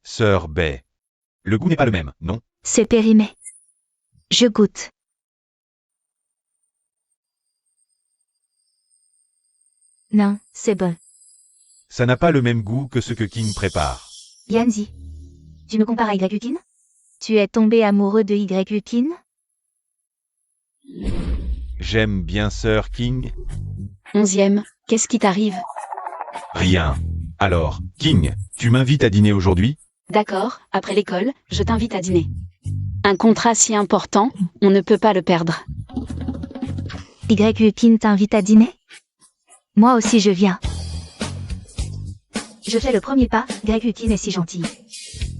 C: Sœur Bay. Le goût n'est pas le même, non?
B: C'est périmé. Je goûte. Non, c'est bon.
C: Ça n'a pas le même goût que ce que King prépare.
B: Yanzi, tu me compares à YQkin? Tu es tombé amoureux de YQkin?
C: J'aime bien Sir King.
A: 11e, qu'est-ce qui t'arrive?
C: Rien. Alors, King, tu m'invites à dîner aujourd'hui?
A: D'accord, après l'école, je t'invite à dîner. Un contrat si important, on ne peut pas le perdre.
B: YQkin t'invite à dîner? Moi aussi je viens. Je fais le premier pas, YQkin est si gentil.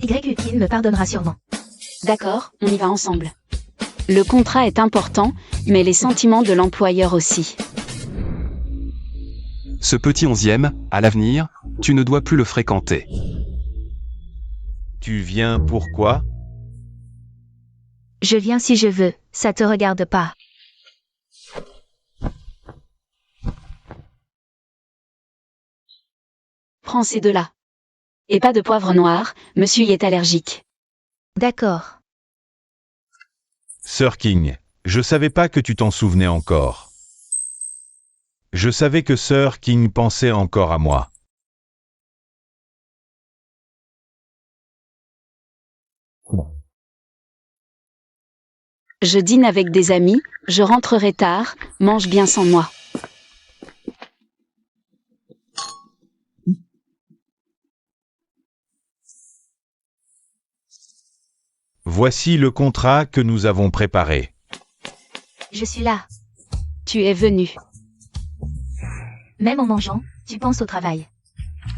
B: YQkin me pardonnera sûrement.
A: D'accord, on y va ensemble. Le contrat est important, mais les sentiments de l'employeur aussi.
D: Ce petit 11e, à l'avenir, tu ne dois plus le fréquenter.
C: Tu viens pourquoi?
B: Je viens si je veux, ça te regarde pas.
A: Prends ces deux-là. Et pas de poivre noir, monsieur y est allergique.
B: D'accord.
C: Sir King, je savais pas que tu t'en souvenais encore. Je savais que Sir King pensait encore à moi.
A: Je dîne avec des amis, je rentrerai tard, mange bien sans moi.
C: Voici le contrat que nous avons préparé.
B: Je suis là.
A: Tu es venu.
B: Même en mangeant, tu penses au travail.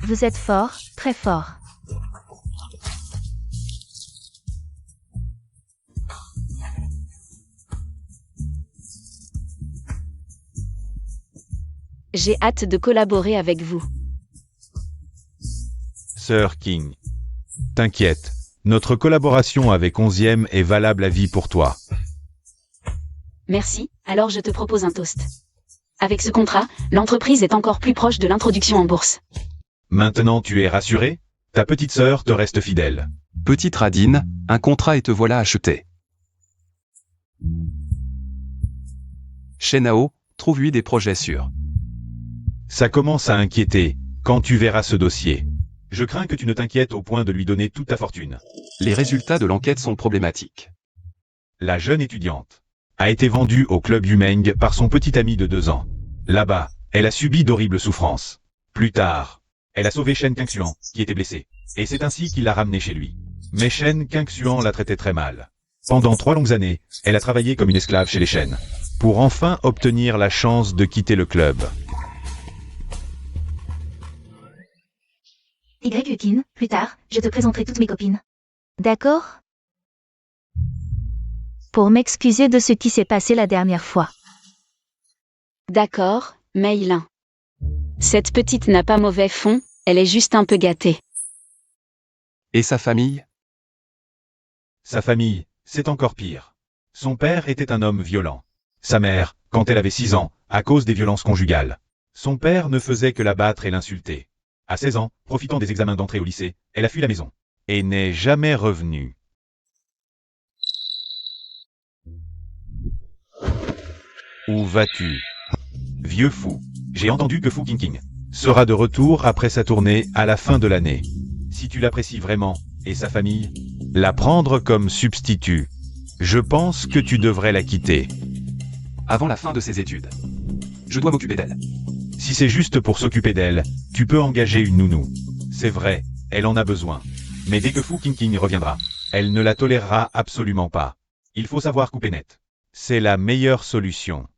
B: Vous êtes fort, très fort.
A: J'ai hâte de collaborer avec vous.
C: Sir King. T'inquiète, notre collaboration avec 11e est valable à vie pour toi.
A: Merci, alors je te propose un toast. Avec ce contrat, l'entreprise est encore plus proche de l'introduction en bourse.
C: Maintenant tu es rassuré? Ta petite sœur te reste fidèle.
D: Petite Radine, un contrat et te voilà acheté. Shenao, trouve-lui des projets sûrs.
C: Ça commence à inquiéter, quand tu verras ce dossier. Je crains que tu ne t'inquiètes au point de lui donner toute ta fortune.
D: Les résultats de l'enquête sont problématiques.
C: La jeune étudiante a été vendue au club Yumeng par son petit ami de 2 ans. Là-bas, elle a subi d'horribles souffrances. Plus tard, elle a sauvé Shen Qingxian, qui était blessé. Et c'est ainsi qu'il l'a ramenée chez lui. Mais Shen Qingxian la traitait très mal. Pendant 3 longues années, elle a travaillé comme une esclave chez les Shen. pour enfin obtenir la chance de quitter le club.
B: Yukin, plus tard, je te présenterai toutes mes copines. D'accord? Pour m'excuser de ce qui s'est passé la dernière fois.
A: D'accord, Meilin. Cette petite n'a pas mauvais fond, elle est juste un peu gâtée.
D: Et sa famille?
C: Sa famille, c'est encore pire. Son père était un homme violent. Sa mère, quand elle avait 6 ans, à cause des violences conjugales. Son père ne faisait que la battre et l'insulter. À 16 ans, profitant des examens d'entrée au lycée, elle a fui la maison. Et n'est jamais revenue. Où vas-tu? Vieux fou. J'ai entendu que Fu Qingqing sera de retour après sa tournée à la fin de l'année. Si tu l'apprécies vraiment, et sa famille, la prendre comme substitut, je pense que tu devrais la quitter.
D: Avant la fin de ses études. Je dois m'occuper d'elle.
C: Si c'est juste pour s'occuper d'elle, tu peux engager une nounou. C'est vrai, elle en a besoin. Mais dès que Fu Qingqing reviendra, elle ne la tolérera absolument pas. Il faut savoir couper net. C'est la meilleure solution.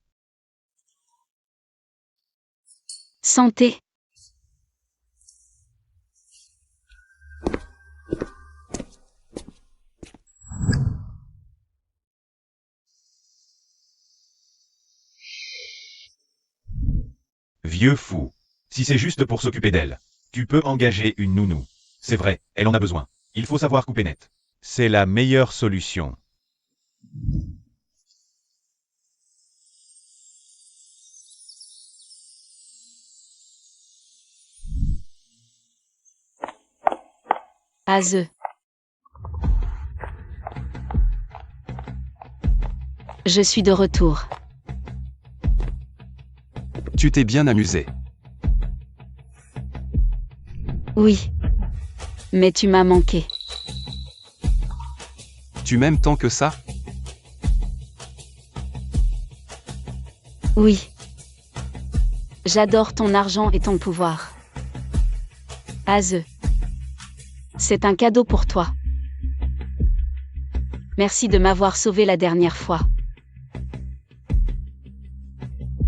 A: Santé.
C: Vieux fou. Si c'est juste pour s'occuper d'elle, tu peux engager une nounou. C'est vrai, elle en a besoin. Il faut savoir couper net. C'est la meilleure solution.
A: Azeux. Je suis de retour.
D: Tu t'es bien amusé.
A: Oui. Mais tu m'as manqué.
D: Tu m'aimes tant que ça?
A: Oui. J'adore ton argent et ton pouvoir. Azeux. C'est un cadeau pour toi. Merci de m'avoir sauvé la dernière fois.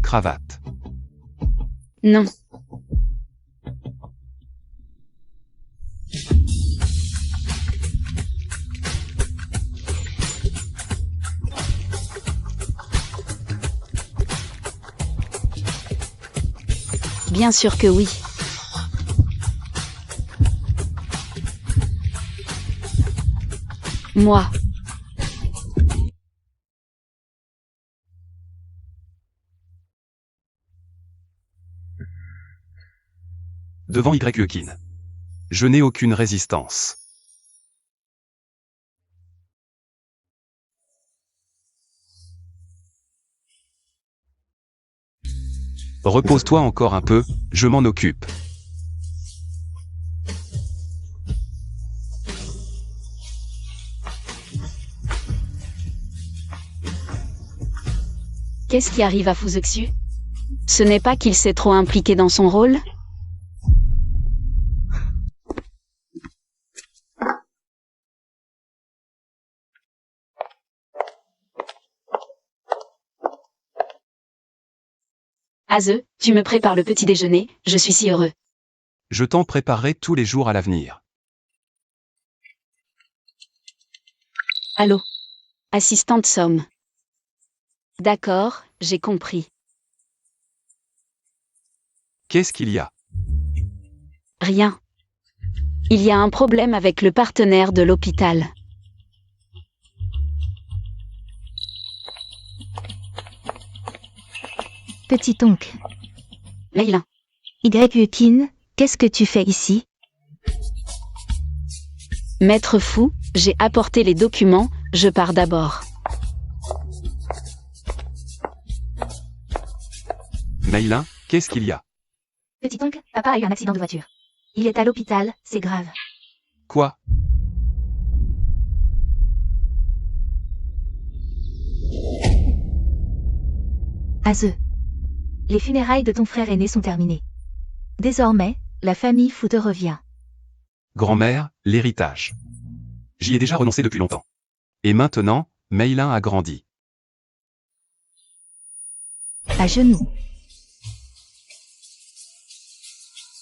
D: Cravate.
A: Non. Bien sûr que oui. Moi.
D: Devant Yukin. Je n'ai aucune résistance. Repose-toi encore un peu, je m'en occupe.
A: Qu'est-ce qui arrive à Fuzexu? Ce n'est pas qu'il s'est trop impliqué dans son rôle? Azeux, tu me prépares le petit déjeuner, je suis si heureux.
D: Je t'en préparerai tous les jours à l'avenir.
A: Allô? Assistante Somme. D'accord, j'ai compris.
D: Qu'est-ce qu'il y a?
A: Rien. Il y a un problème avec le partenaire de l'hôpital.
B: Petit oncle.
A: Meilin.
B: Yukin, qu'est-ce que tu fais ici?
A: Maître Fou, j'ai apporté les documents, je pars d'abord.
D: Meilin, qu'est-ce qu'il y a?
B: Petit oncle, papa a eu un accident de voiture. Il est à l'hôpital, c'est grave.
D: Quoi?
B: Azeux. Les funérailles de ton frère aîné sont terminées. Désormais, la famille Fu te revient.
D: Grand-mère, l'héritage. J'y ai déjà renoncé depuis longtemps. Et maintenant, Meilin a grandi.
B: À genoux.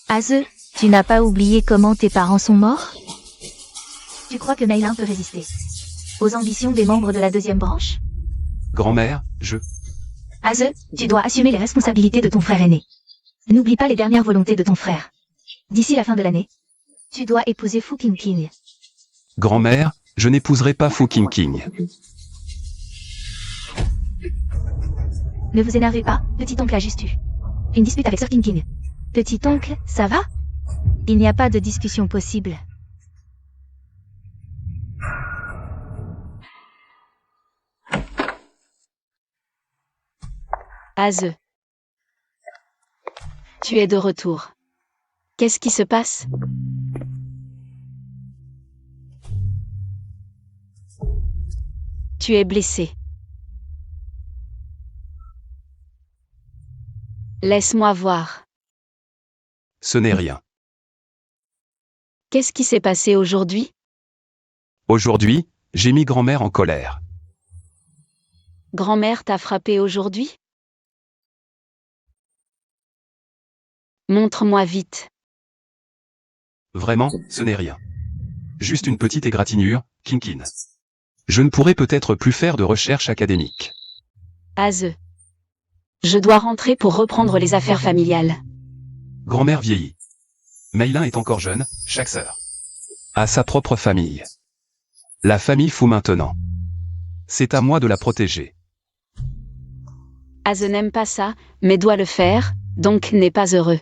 B: Aze, tu n'as pas oublié comment tes parents sont morts? Tu crois que Meilin peut résister aux ambitions des membres de la deuxième branche?
D: Grand-mère,
B: Aze, tu dois assumer les responsabilités de ton frère aîné. N'oublie pas les dernières volontés de ton frère. D'ici la fin de l'année, tu dois épouser Fu Qingqing.
D: Grand-mère, je n'épouserai pas Fu Qingqing.
B: Ne vous énervez pas, petit-oncle a juste eu une dispute avec Sir Qingqing. Petit-oncle, ça va? Il n'y a pas de discussion possible.
A: Aze. Tu es de retour. Qu'est-ce qui se passe? Tu es blessé. Laisse-moi voir.
D: Ce n'est rien.
A: Qu'est-ce qui s'est passé aujourd'hui?
D: Aujourd'hui, j'ai mis grand-mère en colère.
A: Grand-mère t'a frappé aujourd'hui? Montre-moi vite.
D: Vraiment, ce n'est rien. Juste une petite égratignure, Qingqing. Je ne pourrai peut-être plus faire de recherche académique.
A: Aze. Je dois rentrer pour reprendre les affaires familiales.
D: Grand-mère vieillit. Meilin est encore jeune, chaque sœur a sa propre famille. La famille Fu maintenant. C'est à moi de la protéger.
A: Aze n'aime pas ça, mais doit le faire, donc n'est pas heureux.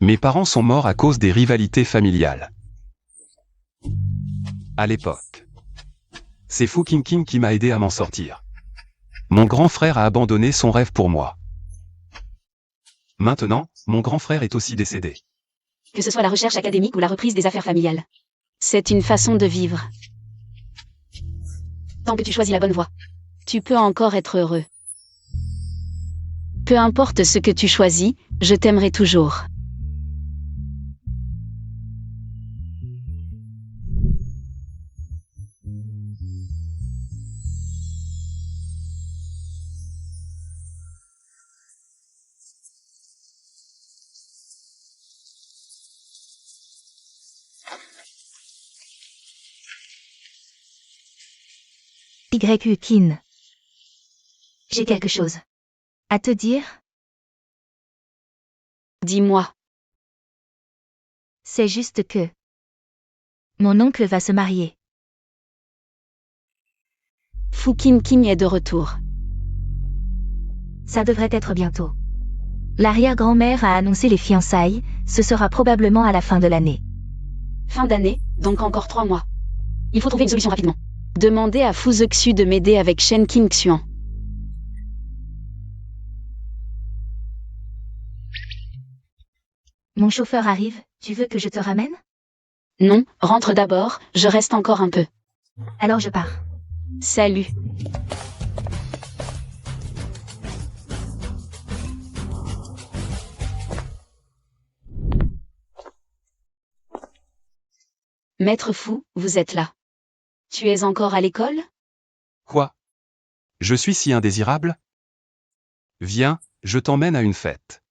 D: Mes parents sont morts à cause des rivalités familiales. À l'époque. C'est Fu Qingqing qui m'a aidé à m'en sortir. Mon grand frère a abandonné son rêve pour moi. Maintenant, mon grand frère est aussi décédé.
A: Que ce soit la recherche académique ou la reprise des affaires familiales. C'est une façon de vivre. Tant que tu choisis la bonne voie, tu peux encore être heureux. Peu importe ce que tu choisis, je t'aimerai toujours.
B: YU-kin. J'ai quelque chose à te dire.
A: Dis-moi.
B: C'est juste que mon oncle va se marier.
A: Fu Qingqing est de retour.
B: Ça devrait être bientôt. L'arrière-grand-mère a annoncé les fiançailles, ce sera probablement à la fin de l'année.
A: Fin d'année, donc encore 3 mois. Il faut trouver une solution rapidement. Demandez à Fu Zexu de m'aider avec Shen Qingxuan.
B: Mon chauffeur arrive, tu veux que je te ramène?
A: Non, rentre d'abord, je reste encore un peu.
B: Alors je pars.
A: Salut. Maître Fu, vous êtes là. Tu es encore à l'école?
D: Quoi? Je suis si indésirable? Viens, je t'emmène à une fête.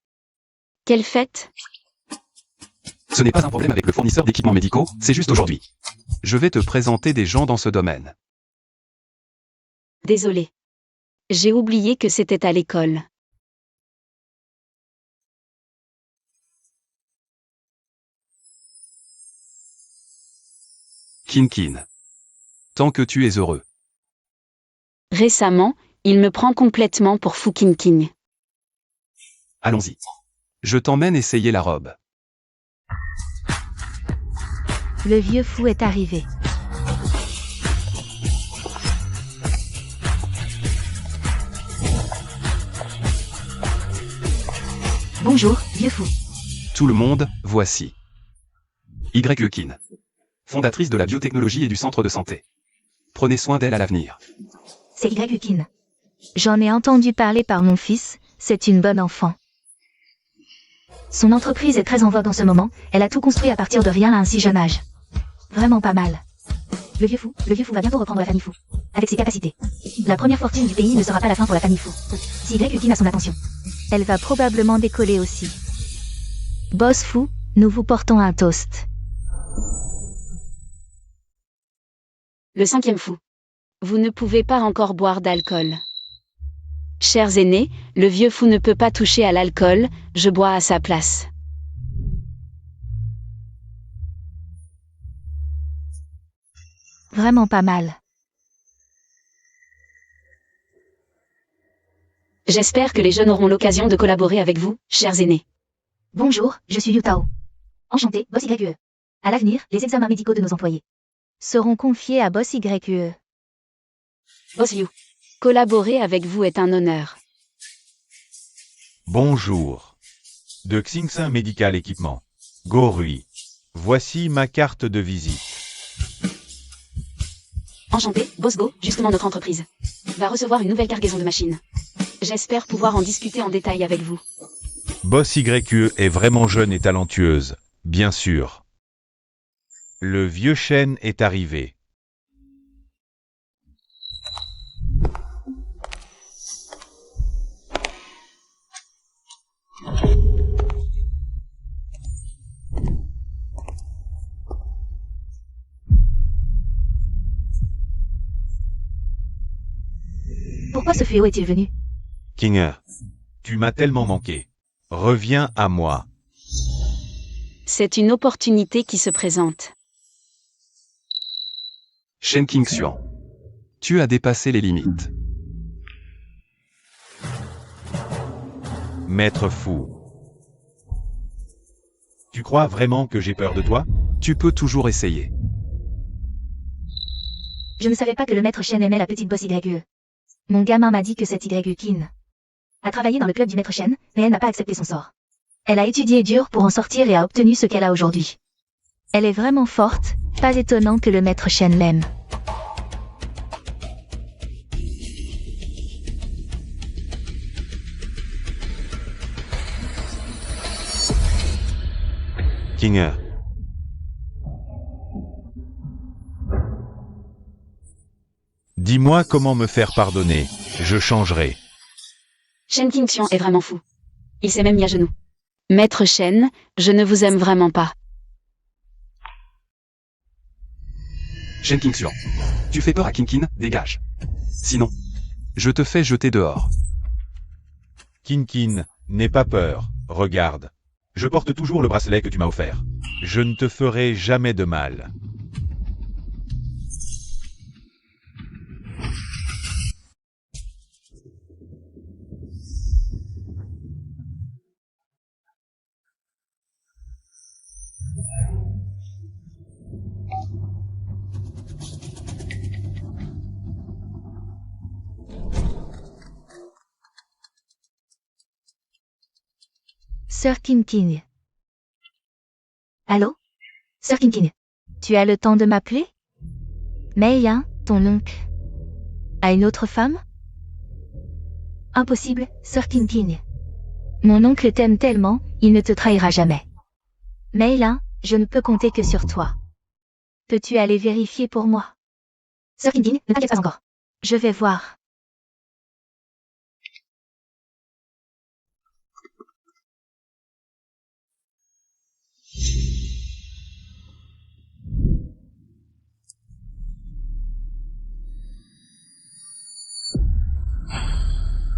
A: Quelle fête?
D: Ce n'est pas un problème avec le fournisseur d'équipements médicaux, c'est juste aujourd'hui. Je vais te présenter des gens dans ce domaine.
A: Désolé. J'ai oublié que c'était à l'école.
D: Qingqing. Tant que tu es heureux.
A: Récemment, il me prend complètement pour Fu Qingqing.
D: Allons-y. Je t'emmène essayer la robe.
B: Le vieux fou est arrivé. Bonjour, vieux fou.
D: Tout le monde, voici. YU-kin. Fondatrice de la biotechnologie et du centre de santé. Prenez soin d'elle à l'avenir.
B: C'est YU-kin. J'en ai entendu parler par mon fils, c'est une bonne enfant. Son entreprise est très en vogue en ce moment, elle a tout construit à partir de rien à un si jeune âge. Vraiment pas mal. Le vieux fou va bientôt reprendre la famille Fou. Avec ses capacités. La première fortune du pays ne sera pas la fin pour la famille Fou. Si YQ a son attention. Elle va probablement décoller aussi. Boss Fou, nous vous portons un toast.
A: Le 5e fou. Vous ne pouvez pas encore boire d'alcool. Chers aînés, le vieux fou ne peut pas toucher à l'alcool, je bois à sa place.
B: Vraiment pas mal.
A: J'espère que les jeunes auront l'occasion de collaborer avec vous, chers aînés.
B: Bonjour, je suis Yu Tao. Enchanté, Boss YQE. À l'avenir, les examens médicaux de nos employés seront confiés à Boss YQE.
A: Boss Yu. Collaborer avec vous est un honneur.
C: Bonjour. De Xingsin Medical Équipement. Gorui. Voici ma carte de visite.
A: Enchanté, Boss Go, justement notre entreprise va recevoir une nouvelle cargaison de machines. J'espère pouvoir en discuter en détail avec vous.
C: Boss YQE est vraiment jeune et talentueuse, bien sûr. Le vieux Shen est arrivé.
B: Pourquoi ce fléau est-il venu?
C: Kinger, tu m'as tellement manqué. Reviens à moi.
A: C'est une opportunité qui se présente.
D: Shen Qingxuan. Tu as dépassé les limites.
C: Maître fou. Tu crois vraiment que j'ai peur de toi?
D: Tu peux toujours essayer.
B: Je ne savais pas que le maître Shen aimait la petite Boss YQE. Mon gamin m'a dit que cette YQ a travaillé dans le club du maître Shen, mais elle n'a pas accepté son sort. Elle a étudié dur pour en sortir et a obtenu ce qu'elle a aujourd'hui. Elle est vraiment forte, pas étonnant que le maître Shen l'aime.
C: Kinger. Dis-moi comment me faire pardonner, je changerai.
A: Shen Qingxian est vraiment fou. Il s'est même mis à genoux. Maître Shen, je ne vous aime vraiment pas.
D: Shen Qingxuan. Tu fais peur à Kinkin, dégage. Sinon, je te fais jeter dehors.
C: Kinkin, n'aie pas peur, regarde. Je porte toujours le bracelet que tu m'as offert. Je ne te ferai jamais de mal.
B: Sir Kinkin. Allô? Sir Kinkin. Tu as le temps de m'appeler? Mei Yan, ton oncle, a une autre femme? Impossible, Sir Kinkin. Mon oncle t'aime tellement, il ne te trahira jamais. Mei Yan, je ne peux compter que sur toi. Peux-tu aller vérifier pour moi? Sir Kinkin, ne t'inquiète pas encore. Je vais voir.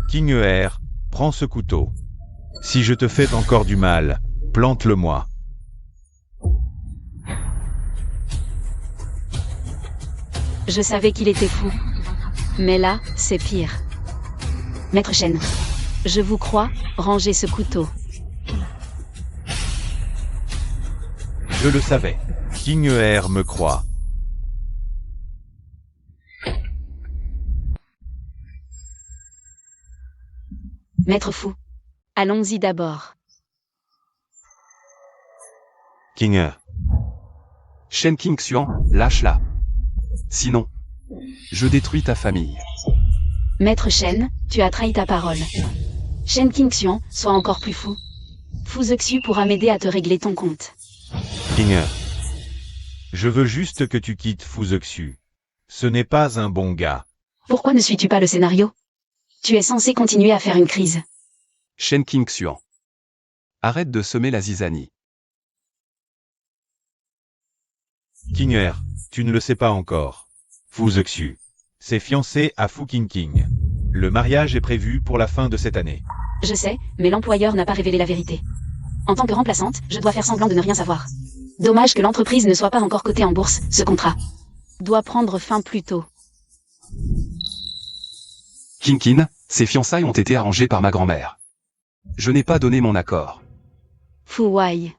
C: Kingeer, prends ce couteau. Si je te fais encore du mal, plante-le-moi.
A: Je savais qu'il était fou. Mais là, c'est pire. Maître Shen. Je vous crois, rangez ce couteau.
C: Je le savais. Kingeer me croit.
A: Maître fou. Allons-y d'abord.
C: Kinger.
D: Shen Qingxuan, lâche-la. Sinon, je détruis ta famille.
A: Maître Shen, tu as trahi ta parole. Shen Qingxian, sois encore plus fou. Fu Zexu pourra m'aider à te régler ton compte.
C: Kinger. Je veux juste que tu quittes Fuzexu. Ce n'est pas un bon gars.
A: Pourquoi ne suis-tu pas le scénario? Tu es censé continuer à faire une crise.
D: Shen Qingxuan. Arrête de semer la zizanie.
C: Kinger, tu ne le sais pas encore. Fuzexu s'est fiancé à Fu Qingqing. Le mariage est prévu pour la fin de cette année.
A: Je sais, mais l'employeur n'a pas révélé la vérité. En tant que remplaçante, je dois faire semblant de ne rien savoir. Dommage que l'entreprise ne soit pas encore cotée en bourse, ce contrat doit prendre fin plus tôt.
D: Qingqin, ces fiançailles ont été arrangées par ma grand-mère. Je n'ai pas donné mon accord.
A: Fu Wai.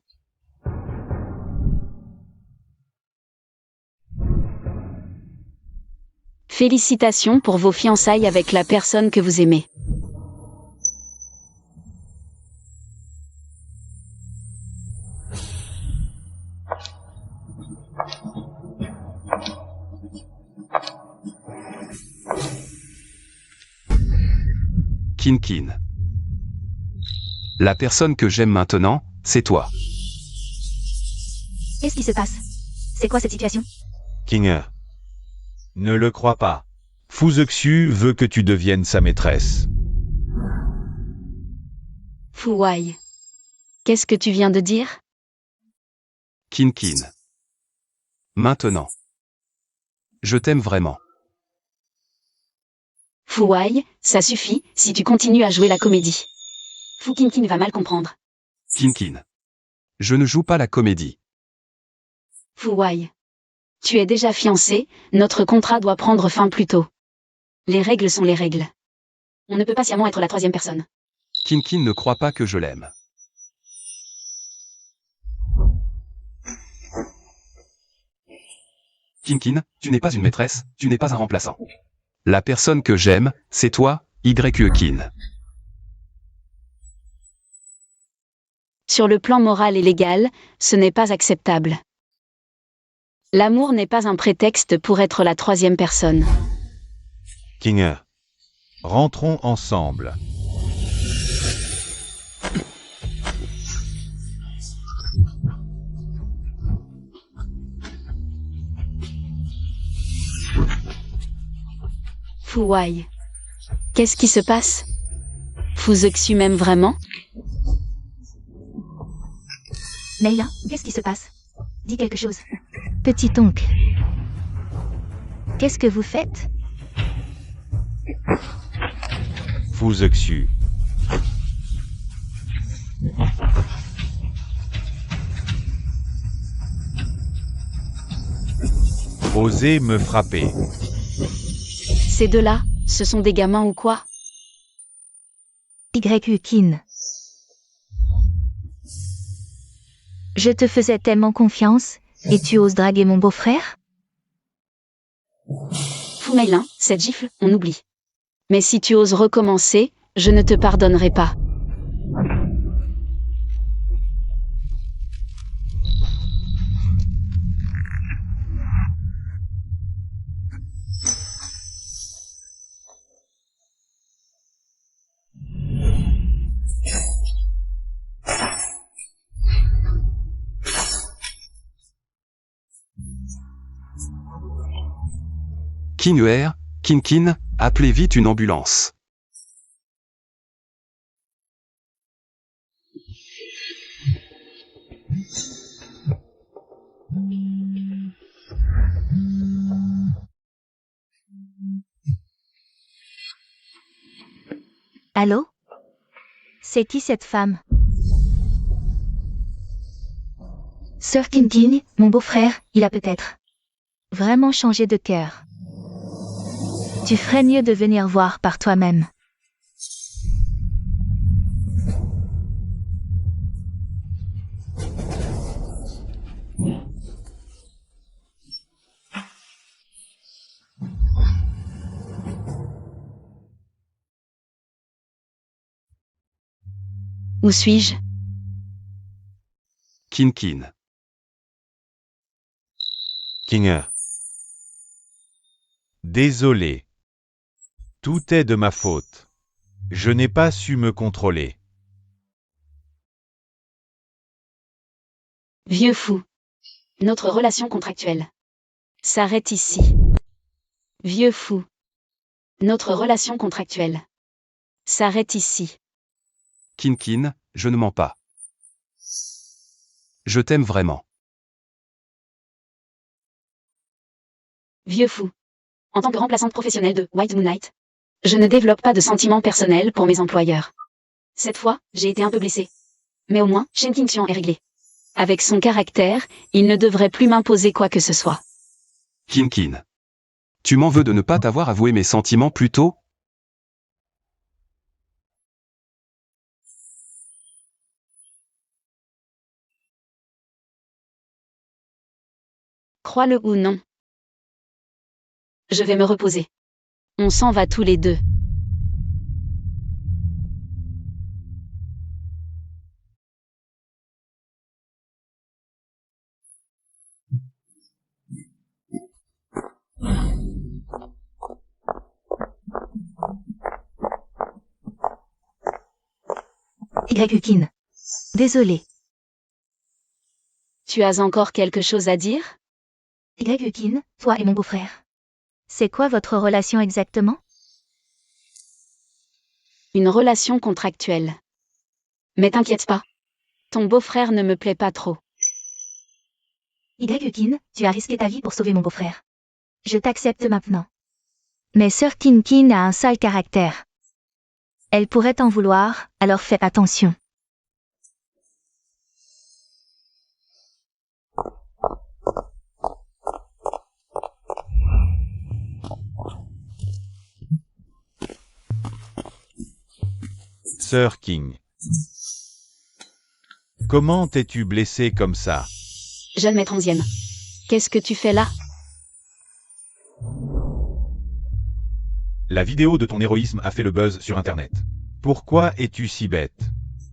A: Félicitations pour vos fiançailles avec la personne que vous aimez.
D: Qingqin. La personne que j'aime maintenant, c'est toi.
B: Qu'est-ce qui se passe? C'est quoi cette situation?
C: Kinger. Ne le crois pas. Fuzexu veut que tu deviennes sa maîtresse.
A: Fu Wai. Qu'est-ce que tu viens de dire?
D: Qingqin. Maintenant. Je t'aime vraiment.
A: Fu Wai, ça suffit, si tu continues à jouer la comédie. Fu Qingqin va mal comprendre.
D: Qingqin. Je ne joue pas la comédie.
A: Fu Wai. Tu es déjà fiancé, notre contrat doit prendre fin plus tôt. Les règles sont les règles. On ne peut pas sciemment être la troisième personne.
D: Qingqin ne croit pas que je l'aime. Qingqin, tu n'es pas une maîtresse, tu n'es pas un remplaçant. La personne que j'aime, c'est toi, Qin.
A: Sur le plan moral et légal, ce n'est pas acceptable. L'amour n'est pas un prétexte pour être la troisième personne.
C: Kinger. Rentrons ensemble.
A: Fu Wai. Qu'est-ce qui se passe? Fuzexu m'aime vraiment?
B: Leila, qu'est-ce qui se passe? Dis quelque chose. Petit oncle. Qu'est-ce que vous faites?
C: Fuzexu. Osez me frapper.
A: Ces deux-là, ce sont des gamins ou quoi?
B: Qin. Je te faisais tellement confiance, et tu oses draguer mon beau-frère?
A: Fu Meilin, cette gifle, on oublie. Mais si tu oses recommencer, je ne te pardonnerai pas.
D: Qingqin, appelez vite une ambulance.
B: Allô? C'est qui cette femme? Sir Qingqin, mon beau-frère, il a peut-être vraiment changé de cœur. Tu ferais mieux de venir voir par toi-même.
A: Où suis-je?
D: Qingqin.
C: Kinger. Désolé. Tout est de ma faute. Je n'ai pas su me contrôler.
A: Vieux fou. Notre relation contractuelle s'arrête ici. Vieux fou. Notre relation contractuelle s'arrête ici.
D: Kin, je ne mens pas. Je t'aime vraiment.
A: Vieux fou. En tant que remplaçante professionnelle de White Moon Knight, je ne développe pas de sentiments personnels pour mes employeurs. Cette fois, j'ai été un peu blessée. Mais au moins, Shen Qingxian est réglé. Avec son caractère, il ne devrait plus m'imposer quoi que ce soit.
D: Kin. Tu m'en veux de ne pas t'avoir avoué mes sentiments plus tôt?
A: Crois-le ou non. Je vais me reposer. On s'en va tous les deux.
B: Kin. Désolé.
A: Tu as encore quelque chose à dire?
B: Kin, toi et mon beau-frère. C'est quoi votre relation exactement?
A: Une relation contractuelle. Mais t'inquiète pas. Ton beau-frère ne me plaît pas trop.
B: Kin, tu as risqué ta vie pour sauver mon beau-frère. Je t'accepte maintenant. Mais Sœur Kin a un sale caractère. Elle pourrait t'en vouloir, alors fais attention.
C: Sœur King. Comment t'es-tu blessé comme ça?
A: Jeune maître 11e. Qu'est-ce que tu fais là?
C: La vidéo de ton héroïsme a fait le buzz sur Internet. Pourquoi es-tu si bête?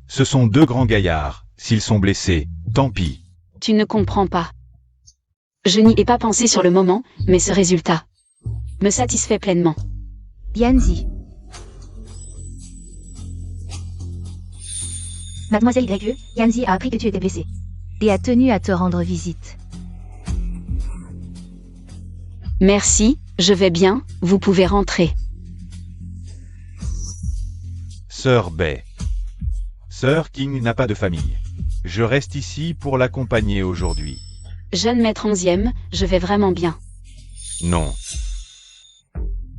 C: Ce sont deux grands gaillards. S'ils sont blessés, tant pis.
A: Tu ne comprends pas. Je n'y ai pas pensé sur le moment, mais ce résultat me satisfait pleinement.
B: Yanzi. Mademoiselle YE, Yanzi a appris que tu étais blessée. Et a tenu à te rendre visite.
A: Merci, je vais bien, vous pouvez rentrer.
C: Sœur Bai. Sœur King n'a pas de famille. Je reste ici pour l'accompagner aujourd'hui.
A: Jeune maître 11e, je vais vraiment bien.
C: Non.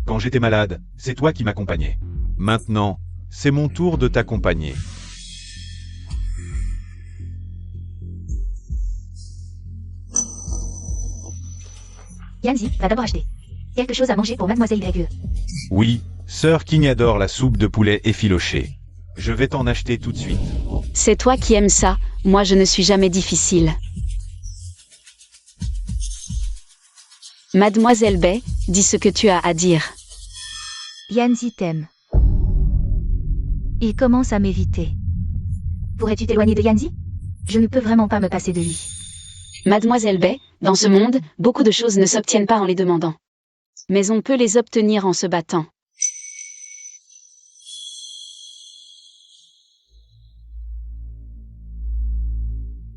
C: Quand j'étais malade, c'est toi qui m'accompagnais. Maintenant, c'est mon tour de t'accompagner.
B: Yanzi va d'abord acheter quelque chose à manger pour Mademoiselle YE.
C: Oui, Sœur King adore la soupe de poulet effiloché. Je vais t'en acheter tout de suite.
A: C'est toi qui aimes ça, moi je ne suis jamais difficile. Mademoiselle Bai, dis ce que tu as à dire.
B: Yanzi t'aime. Il commence à m'éviter. Pourrais-tu t'éloigner de Yanzi? Je ne peux vraiment pas me passer de lui.
A: Mademoiselle Bai, dans ce monde, beaucoup de choses ne s'obtiennent pas en les demandant. Mais on peut les obtenir en se battant.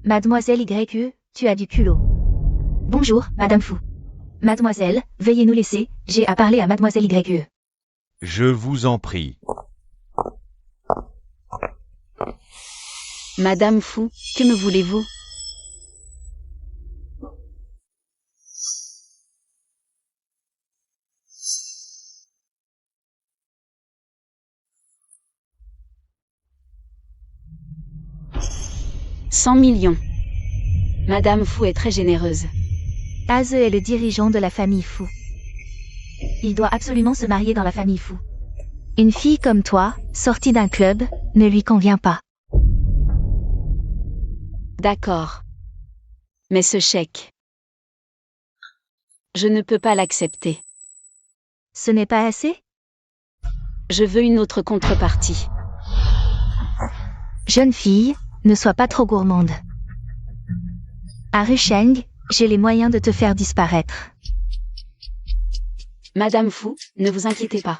B: Mademoiselle YE, tu as du culot. Bonjour, Madame Fu. Mademoiselle, veuillez nous laisser, j'ai à parler à Mademoiselle YE.
C: Je vous en prie.
A: Madame Fu, que me voulez-vous? « 100 millions. Madame Fu est très généreuse.
B: Aze est le dirigeant de la famille Fu. Il doit absolument se marier dans la famille Fu. Une fille comme toi, sortie d'un club, ne lui convient pas.
A: D'accord. Mais ce chèque, je ne peux pas l'accepter.
B: Ce n'est pas assez?
A: Je veux une autre contrepartie.
B: Jeune fille, ne sois pas trop gourmande. À Rusheng, j'ai les moyens de te faire disparaître.
A: Madame Fu, ne vous inquiétez pas.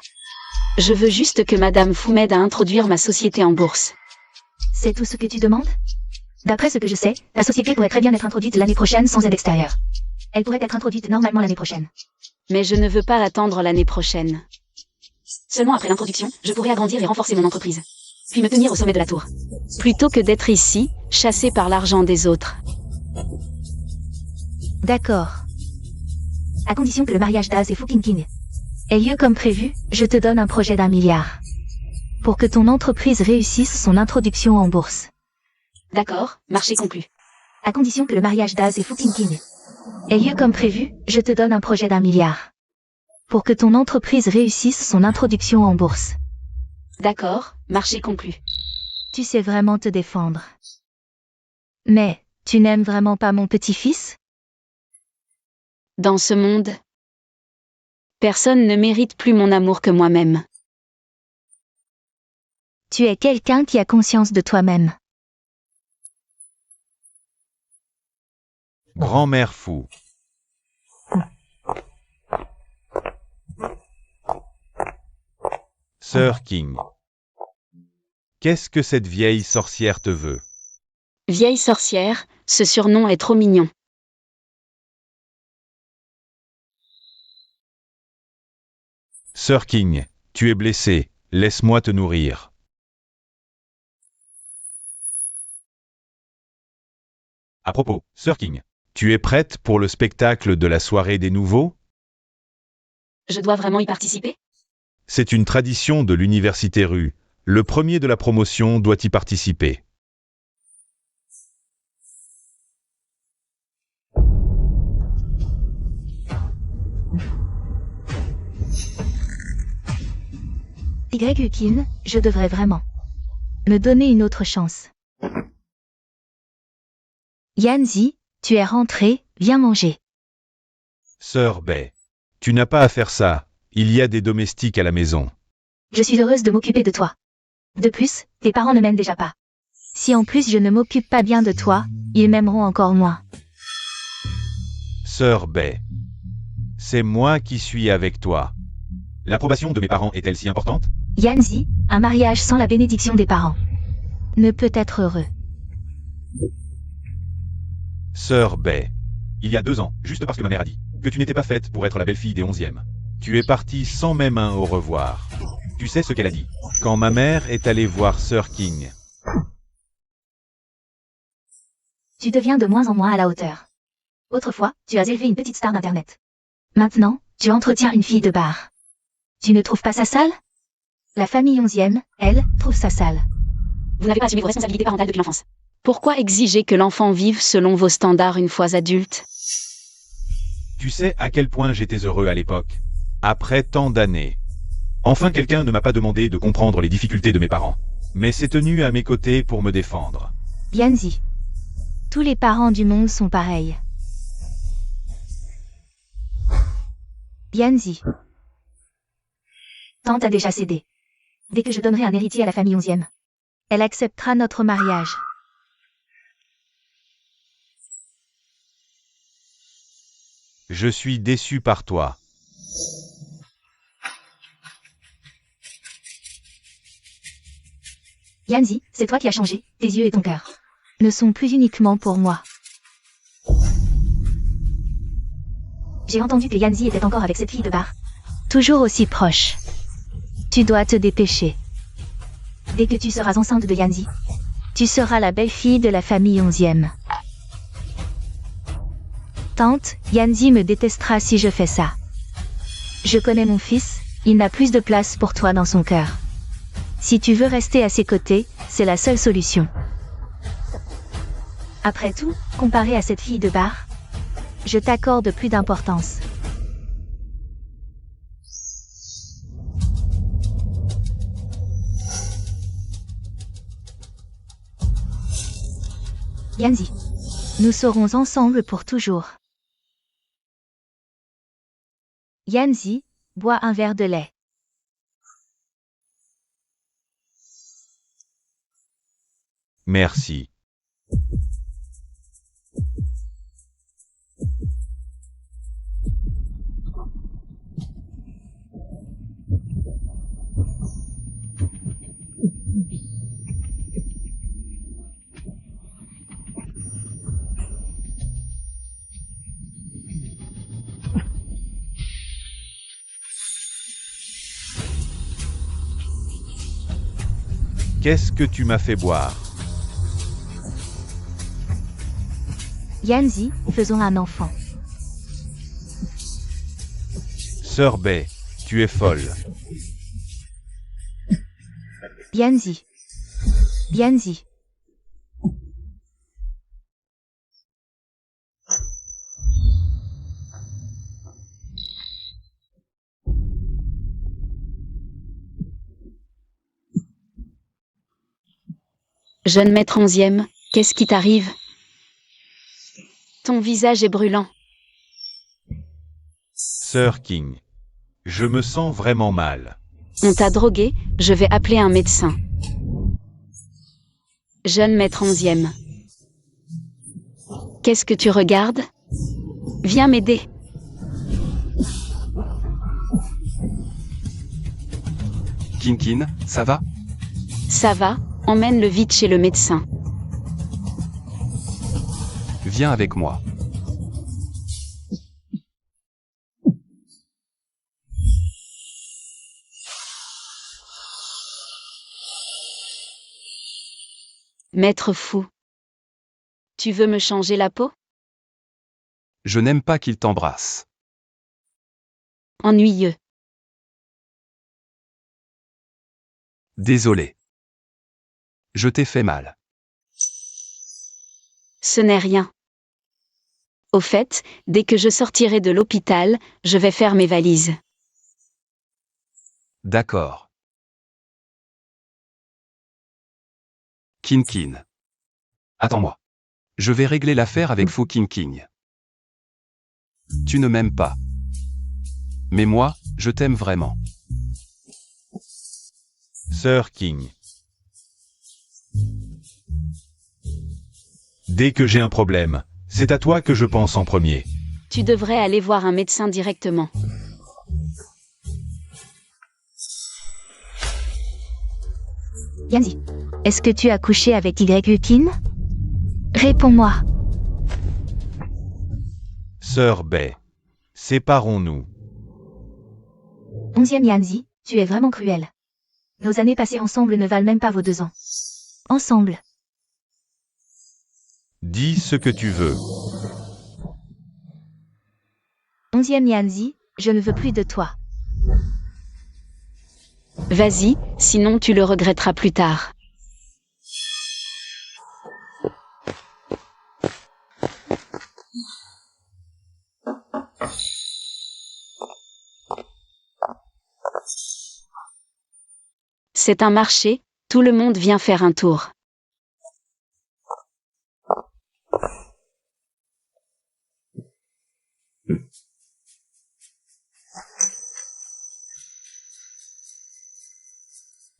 A: Je veux juste que Madame Fu m'aide à introduire ma société en bourse.
B: C'est tout ce que tu demandes? D'après ce que je sais, la société pourrait très bien être introduite l'année prochaine sans aide extérieure. Elle pourrait être introduite normalement l'année prochaine.
A: Mais je ne veux pas attendre l'année prochaine. Seulement après l'introduction, je pourrais agrandir et renforcer mon entreprise. Puis me tenir au sommet de la tour. Plutôt que d'être ici, chassé par l'argent des autres.
B: D'accord. À condition que le mariage d'Az et Fucking King ait lieu comme prévu, je te donne un projet d'1 milliard. Pour que ton entreprise réussisse son introduction en bourse.
A: D'accord, marché conclu.
B: À condition que le mariage d'Az et Fucking King ait lieu comme prévu, je te donne un projet d'1 milliard. Pour que ton entreprise réussisse son introduction en bourse.
A: D'accord, marché conclu.
B: Tu sais vraiment te défendre. Mais, tu n'aimes vraiment pas mon petit-fils?
A: Dans ce monde, personne ne mérite plus mon amour que moi-même.
B: Tu es quelqu'un qui a conscience de toi-même.
C: Grand-mère fou. Sir King. Qu'est-ce que cette vieille sorcière te veut?
A: Vieille sorcière, ce surnom est trop mignon.
C: Sir King, tu es blessé, laisse-moi te nourrir. À propos, Sir King, tu es prête pour le spectacle de la soirée des nouveaux?
A: Je dois vraiment y participer?
C: C'est une tradition de l'université rue. Le premier de la promotion doit y participer.
B: Yukin, je devrais vraiment me donner une autre chance. Yanzi, tu es rentré, viens manger.
C: Sœur Bay, tu n'as pas à faire ça, il y a des domestiques à la maison.
B: Je suis heureuse de m'occuper de toi. De plus, tes parents ne m'aiment déjà pas. Si en plus je ne m'occupe pas bien de toi, ils m'aimeront encore moins.
C: Sœur Bay, c'est moi qui suis avec toi. L'approbation de mes parents est-elle si importante?
B: Yanzi, un mariage sans la bénédiction des parents ne peut être heureux.
C: Sœur Bay, il y a 2 ans, juste parce que ma mère a dit que tu n'étais pas faite pour être la belle-fille des 11e. Tu es partie sans même un au revoir. Tu sais ce qu'elle a dit quand ma mère est allée voir Sir King.
B: Tu deviens de moins en moins à la hauteur. Autrefois, tu as élevé une petite star d'Internet. Maintenant, tu entretiens une fille de bar. Tu ne trouves pas ça sale? La famille 11e, elle, trouve ça sale.
A: Vous n'avez pas assumé vos responsabilités parentales depuis l'enfance. Pourquoi exiger que l'enfant vive selon vos standards une fois adulte?
C: Tu sais à quel point j'étais heureux à l'époque. Après tant d'années. Enfin quelqu'un ne m'a pas demandé de comprendre les difficultés de mes parents. Mais s'est tenu à mes côtés pour me défendre.
B: Yanzi. Tous les parents du monde sont pareils. Yanzi. Tante a déjà cédé. Dès que je donnerai un héritier à la famille 11e, elle acceptera notre mariage.
C: Je suis déçu par toi.
B: Yanzi, c'est toi qui as changé, tes yeux et ton cœur ne sont plus uniquement pour moi. J'ai entendu que Yanzi était encore avec cette fille de bar. Toujours aussi proche. Tu dois te dépêcher. Dès que tu seras enceinte de Yanzi, tu seras la belle-fille de la famille 11e. Tante, Yanzi me détestera si je fais ça. Je connais mon fils, il n'a plus de place pour toi dans son cœur. Si tu veux rester à ses côtés, c'est la seule solution. Après tout, comparé à cette fille de bar, je t'accorde plus d'importance. Yanzi, nous serons ensemble pour toujours. Yanzi, bois un verre de lait.
C: Merci. Qu'est-ce que tu m'as fait boire?
B: Yanzi, faisons un enfant.
C: Sœur Bay, tu es folle.
B: Yanzi. Yanzi.
A: Jeune maître 11e, qu'est-ce qui t'arrive? Ton visage est brûlant.
C: Sœur King, je me sens vraiment mal.
A: On t'a drogué, je vais appeler un médecin. Jeune maître 11e. Qu'est-ce que tu regardes? Viens m'aider.
D: Kin, ça va?
A: Ça va, emmène-le vite chez le médecin.
D: Viens avec moi.
A: Maître fou. Tu veux me changer la peau?
D: Je n'aime pas qu'il t'embrasse.
A: Ennuyeux.
D: Désolé. Je t'ai fait mal.
A: Ce n'est rien. Au fait, dès que je sortirai de l'hôpital, je vais faire mes valises.
D: D'accord. Kin. Attends-moi. Je vais régler l'affaire avec Fu King. Tu ne m'aimes pas. Mais moi, je t'aime vraiment.
C: Sœur King. Dès que j'ai un problème, c'est à toi que je pense en premier.
A: Tu devrais aller voir un médecin directement.
B: Yanzi. Est-ce que tu as couché avec Kin? Réponds-moi.
C: Sœur Bay, séparons-nous.
B: 11e Yanzi, tu es vraiment cruel. Nos années passées ensemble ne valent même pas vos 2 ans. Ensemble.
C: Dis ce que tu veux.
B: 11e Yanzi, je ne veux plus de toi.
A: Vas-y, sinon tu le regretteras plus tard. C'est un marché, tout le monde vient faire un tour.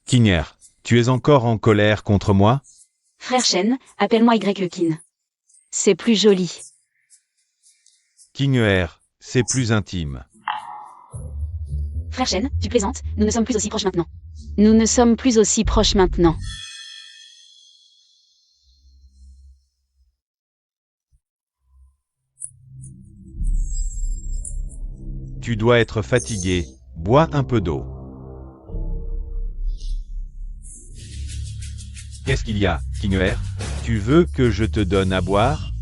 C: Kinger, tu es encore en colère contre moi?
A: Frère Shen, appelle-moi Y. C'est plus joli.
C: Kinger, c'est plus intime.
A: Frère Shen, tu plaisantes, nous ne sommes plus aussi proches maintenant. Nous ne sommes plus aussi proches maintenant.
C: Tu dois être fatigué, bois un peu d'eau. Qu'est-ce qu'il y a, Kinger? Tu veux que je te donne à boire?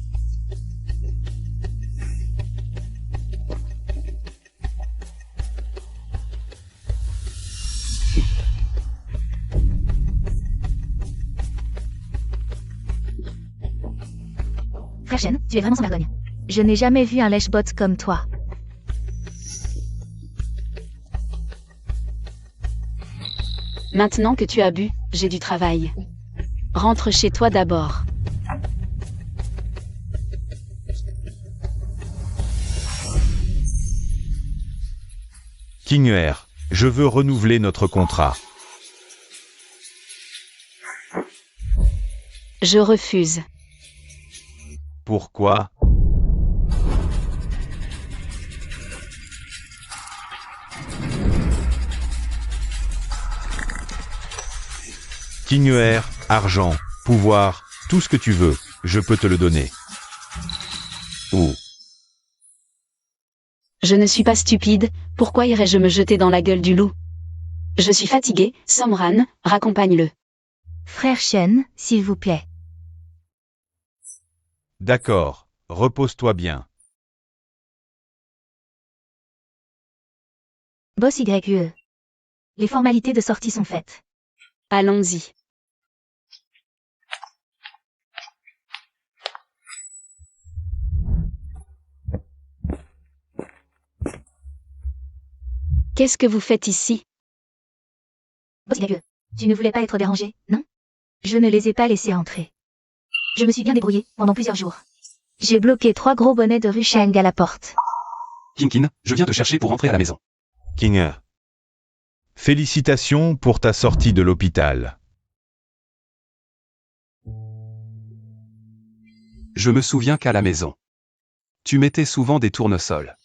B: Frère Shen, tu es vraiment sans vergogne. Je n'ai jamais vu un lèche-bot comme toi.
A: Maintenant que tu as bu, j'ai du travail. Rentre chez toi d'abord.
C: Kinger, je veux renouveler notre contrat.
A: Je refuse.
C: Pourquoi? Kinger, argent, pouvoir, tout ce que tu veux, je peux te le donner. Ou,
A: Je ne suis pas stupide, pourquoi irais-je me jeter dans la gueule du loup? Je suis fatigué, Somran, raccompagne-le.
B: Frère Shen, s'il vous plaît.
C: D'accord, repose-toi bien.
B: Boss YE. Les formalités de sortie sont faites.
A: Allons-y. Qu'est-ce que vous faites ici?
B: Boss YE. Tu ne voulais pas être dérangé, non? Je ne les ai pas laissés entrer. Je me suis bien débrouillé pendant plusieurs jours. J'ai bloqué 3 gros bonnets de rue Shang à la porte.
D: Kinkin, je viens te chercher pour rentrer à la maison.
C: King. Félicitations pour ta sortie de l'hôpital.
D: Je me souviens qu'à la maison, tu mettais souvent des tournesols.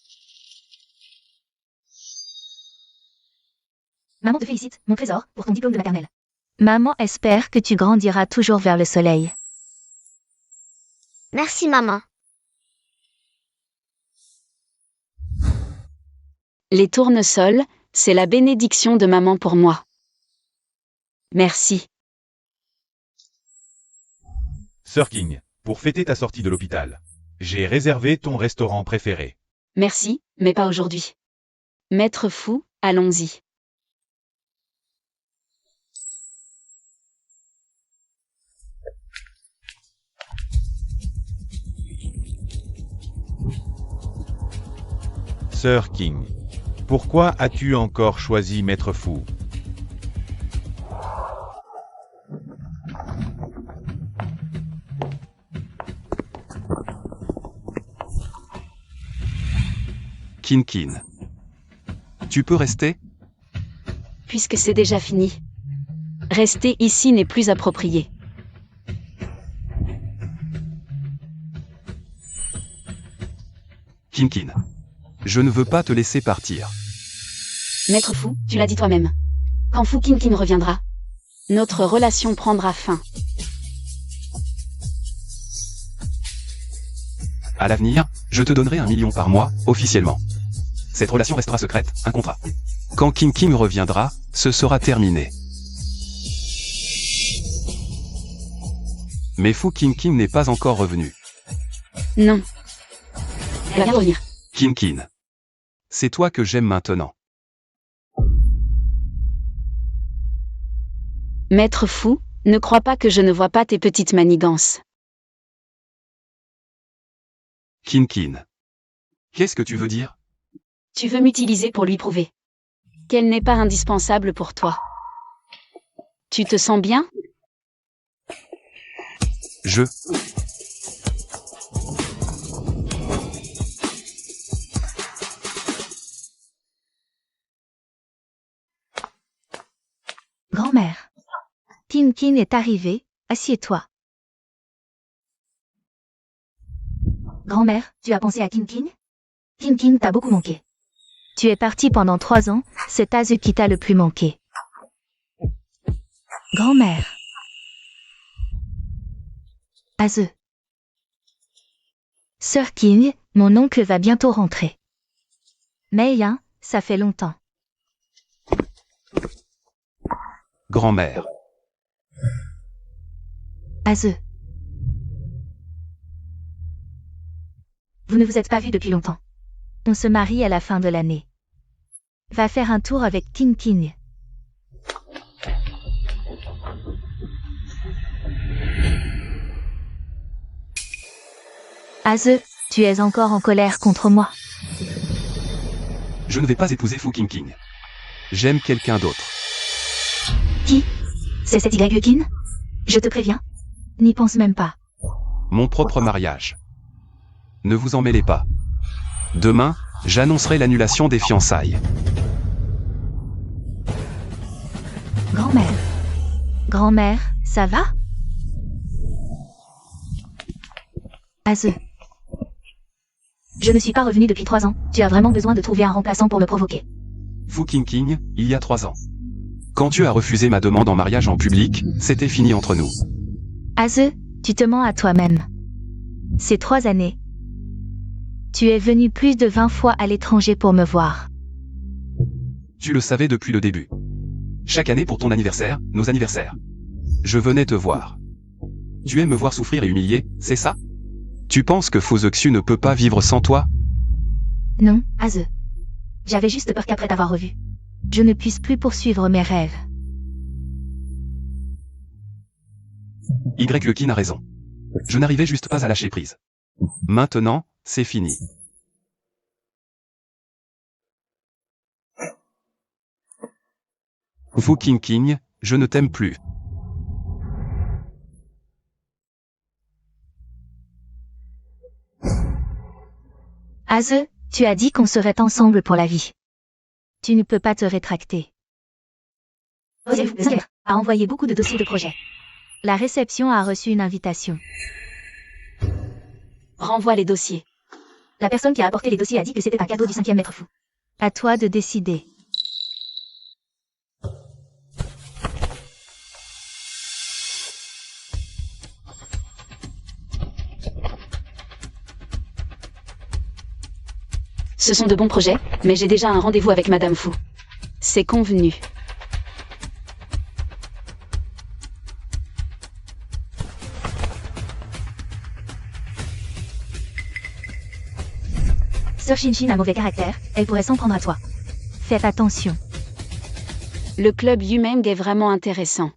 B: Maman te félicite, mon trésor, pour ton diplôme de maternelle. Maman espère que tu grandiras toujours vers le soleil.
E: Merci maman.
A: Les tournesols, c'est la bénédiction de maman pour moi. Merci.
C: Sir King, pour fêter ta sortie de l'hôpital, j'ai réservé ton restaurant préféré.
A: Merci, mais pas aujourd'hui. Maître Fu, allons-y.
C: Sir King, pourquoi as-tu encore choisi Maître Fu?
D: Kinkin. Tu peux rester?
A: Puisque c'est déjà fini. Rester ici n'est plus approprié.
D: Kinkin. Je ne veux pas te laisser partir.
A: Maître Fu, tu l'as dit toi-même. Quand Fu Kinkin reviendra, notre relation prendra fin.
D: À l'avenir, je te donnerai 1 million par mois, officiellement. Cette relation restera secrète, un contrat. Quand Kinkin reviendra, ce sera terminé. Mais Fu Kinkin n'est pas encore revenu.
A: Non. Elle va bien revenir.
D: Kinkin. C'est toi que j'aime maintenant.
A: Maître Fu, ne crois pas que je ne vois pas tes petites manigances.
D: Kinkin. Qu'est-ce que tu veux dire?
A: Tu veux m'utiliser pour lui prouver qu'elle n'est pas indispensable pour toi. Tu te sens bien?
D: Je...
B: Grand-mère. Kinkin est arrivé, assieds-toi. Grand-mère, tu as pensé à Kinkin? Kinkin t'a beaucoup manqué. Tu es partie pendant 3 ans, c'est Azu qui t'a le plus manqué. Grand-mère. Azu. Sir King, mon oncle va bientôt rentrer. Mais hein, ça fait longtemps.
D: Grand-mère.
B: Azu. Vous ne vous êtes pas vus depuis longtemps. On se marie à la fin de l'année. Va faire un tour avec Kinkin. Azu, tu es encore en colère contre moi.
D: Je ne vais pas épouser Fu Kinkin. J'aime quelqu'un d'autre.
B: Qui? C'est cette YE-kin? Je te préviens. N'y pense même pas.
D: Mon propre mariage. Ne vous en mêlez pas. Demain, j'annoncerai l'annulation des fiançailles.
B: Grand-mère. Grand-mère, ça va? Azu. Je ne suis pas revenue depuis 3 ans. Tu as vraiment besoin de trouver un remplaçant pour me provoquer.
D: Fu Kinkin, il y a 3 ans. Quand tu as refusé ma demande en mariage en public, c'était fini entre nous.
B: Azu, tu te mens à toi-même. Ces 3 années, tu es venu plus de 20 fois à l'étranger pour me voir.
D: Tu le savais depuis le début. Chaque année pour ton anniversaire, nos anniversaires. Je venais te voir. Tu aimes me voir souffrir et humilier, c'est ça? Tu penses que Fozoxu ne peut pas vivre sans toi?
B: Non, Aze. J'avais juste peur qu'après t'avoir revu, je ne puisse plus poursuivre mes rêves.
D: Kin a raison. Je n'arrivais juste pas à lâcher prise. Maintenant, c'est fini. Fu King, je ne t'aime plus.
B: Aze, tu as dit qu'on serait ensemble pour la vie. Tu ne peux pas te rétracter. Osez-vous, le 5 a envoyé beaucoup de dossiers de projet. La réception a reçu une invitation.
A: Renvoie les dossiers.
B: La personne qui a apporté les dossiers a dit que c'était un cadeau du 5e maître fou. À toi de décider.
A: Ce sont de bons projets, mais j'ai déjà un rendez-vous avec Madame Fu. C'est convenu.
B: Sœur Shinshin a mauvais caractère, elle pourrait s'en prendre à toi. Faites attention.
A: Le club Yumeng est vraiment intéressant.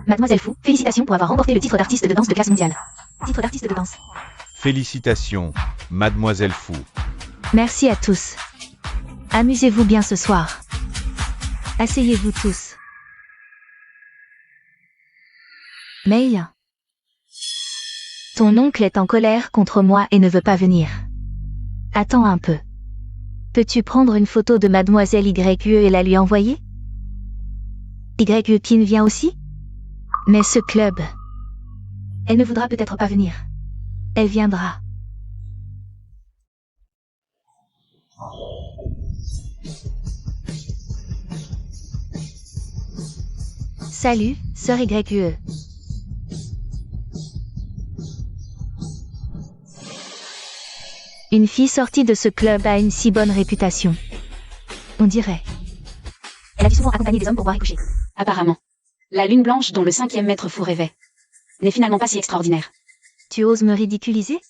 B: Mademoiselle Fu, félicitations pour avoir remporté le titre d'artiste de danse de classe mondiale. Titre d'artiste de danse.
C: Félicitations, Mademoiselle Fu.
B: Merci à tous. Amusez-vous bien ce soir. Asseyez-vous tous. Mei. Ton oncle est en colère contre moi et ne veut pas venir. Attends un peu. Peux-tu prendre une photo de Mademoiselle YE et la lui envoyer? Kin vient aussi? Mais ce club... Elle ne voudra peut-être pas venir. Elle viendra. Salut, sœur YE. Une fille sortie de ce club a une si bonne réputation. On dirait. Elle a dû souvent accompagner des hommes pour boire et coucher.
A: Apparemment. La lune blanche dont le 5e maître fou rêvait n'est finalement pas si extraordinaire.
B: Tu oses me ridiculiser?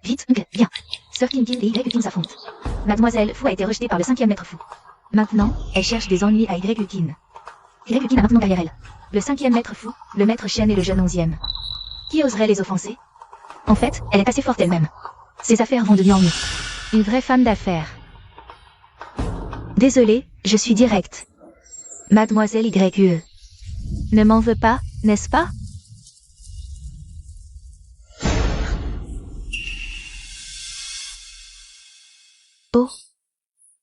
B: Vite, viens. Sœur Kin et Kin s'affrontent. Mademoiselle Fu a été rejetée par le 5e maître fou. Maintenant, elle cherche des ennuis à Kin. Kin a maintenant derrière elle le 5e maître fou, le maître Shen et le jeune 11e. Qui oserait les offenser? En fait, elle est assez forte elle-même. Ses affaires vont de mieux en mieux. Une vraie femme d'affaires. Désolée, je suis directe. Mademoiselle YE. Ne m'en veux pas, n'est-ce pas? Oh.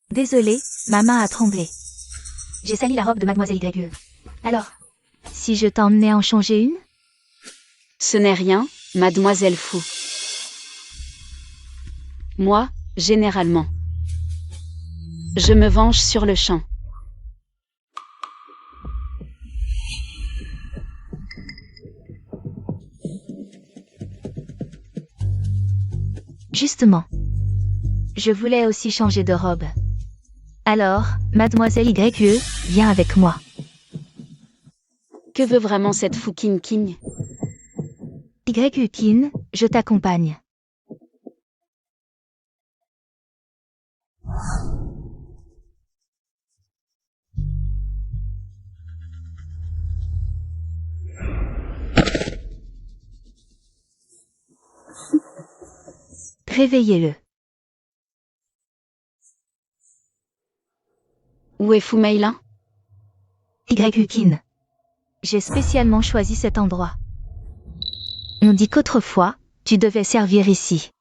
B: Désolée, ma main a tremblé. J'ai sali la robe de Mademoiselle YE. Alors, si je t'emmenais en changer une?
A: Ce n'est rien, Mademoiselle Fu. Moi, généralement. Je me venge sur le champ.
B: Justement. Je voulais aussi changer de robe. Alors, Mademoiselle YE, viens avec moi.
A: Que veut vraiment cette Fu King?
B: Kin, je t'accompagne. Réveillez-le.
A: Où est Fu Meilin?
B: Kin. J'ai spécialement choisi cet endroit. On dit qu'autrefois, tu devais servir ici.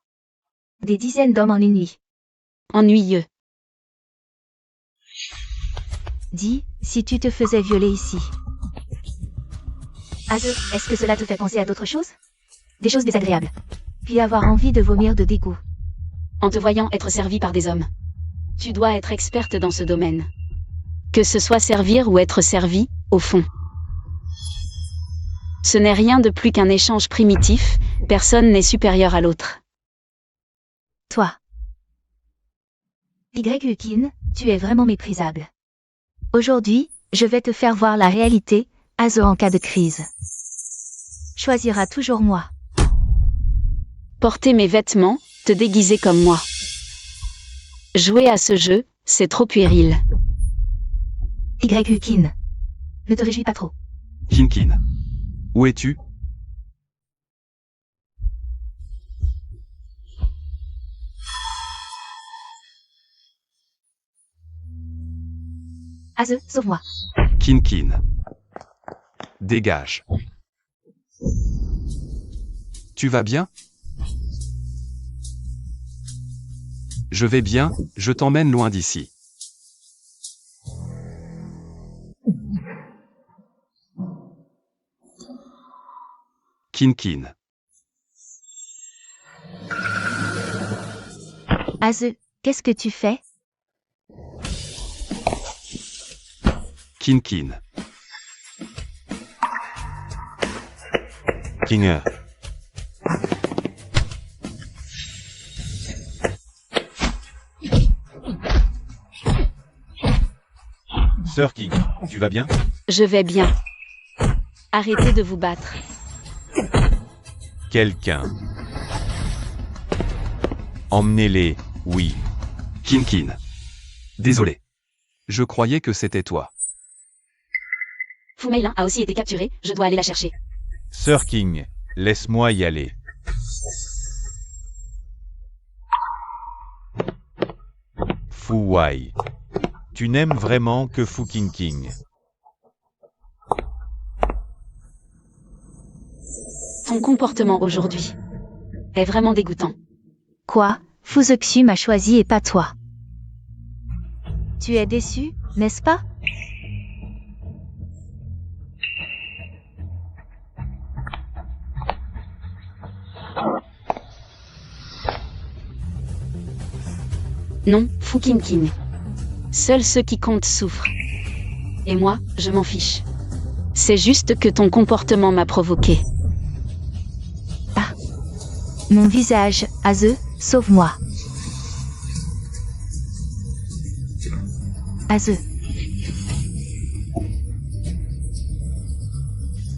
B: Des dizaines d'hommes en une nuit.
A: Ennuyeux.
B: Dis, si tu te faisais violer ici. Aze, est-ce que cela te fait penser à d'autres choses? Des choses désagréables. Puis avoir envie de vomir de dégoût.
A: En te voyant être servi par des hommes. Tu dois être experte dans ce domaine. Que ce soit servir ou être servi, au fond. Ce n'est rien de plus qu'un échange primitif, personne n'est supérieur à l'autre.
B: Toi. Y. Tu es vraiment méprisable. Aujourd'hui, je vais te faire voir la réalité, Azo en cas de crise. Choisira toujours moi.
A: Porter mes vêtements, te déguiser comme moi. Jouer à ce jeu, c'est trop puéril.
B: Y. Ne te réjouis pas trop.
D: Kin. Où es-tu?
B: Aze, sauve-moi.
D: Kin. Dégage. Tu vas bien? Je vais bien, je t'emmène loin d'ici. Kin.
B: Aze, qu'est-ce que tu fais?
D: Kin.
C: Kinger. Sir King, tu vas bien?
A: Je vais bien. Arrêtez de vous battre.
C: Quelqu'un. Emmenez-les, oui.
D: Kin. Désolé. Je croyais que c'était toi.
A: Fu Meilin a aussi été capturée, je dois aller la chercher.
C: Sir King, laisse-moi y aller. Fu Wai. Tu n'aimes vraiment que Fu King.
A: Ton comportement aujourd'hui est vraiment dégoûtant.
B: Quoi? Fuzexu m'a choisi et pas toi. Tu es déçu, n'est-ce pas?
A: Non, Fu King. Seuls ceux qui comptent souffrent. Et moi, je m'en fiche. C'est juste que ton comportement m'a provoqué.
B: Mon visage, Aze, sauve-moi. Aze,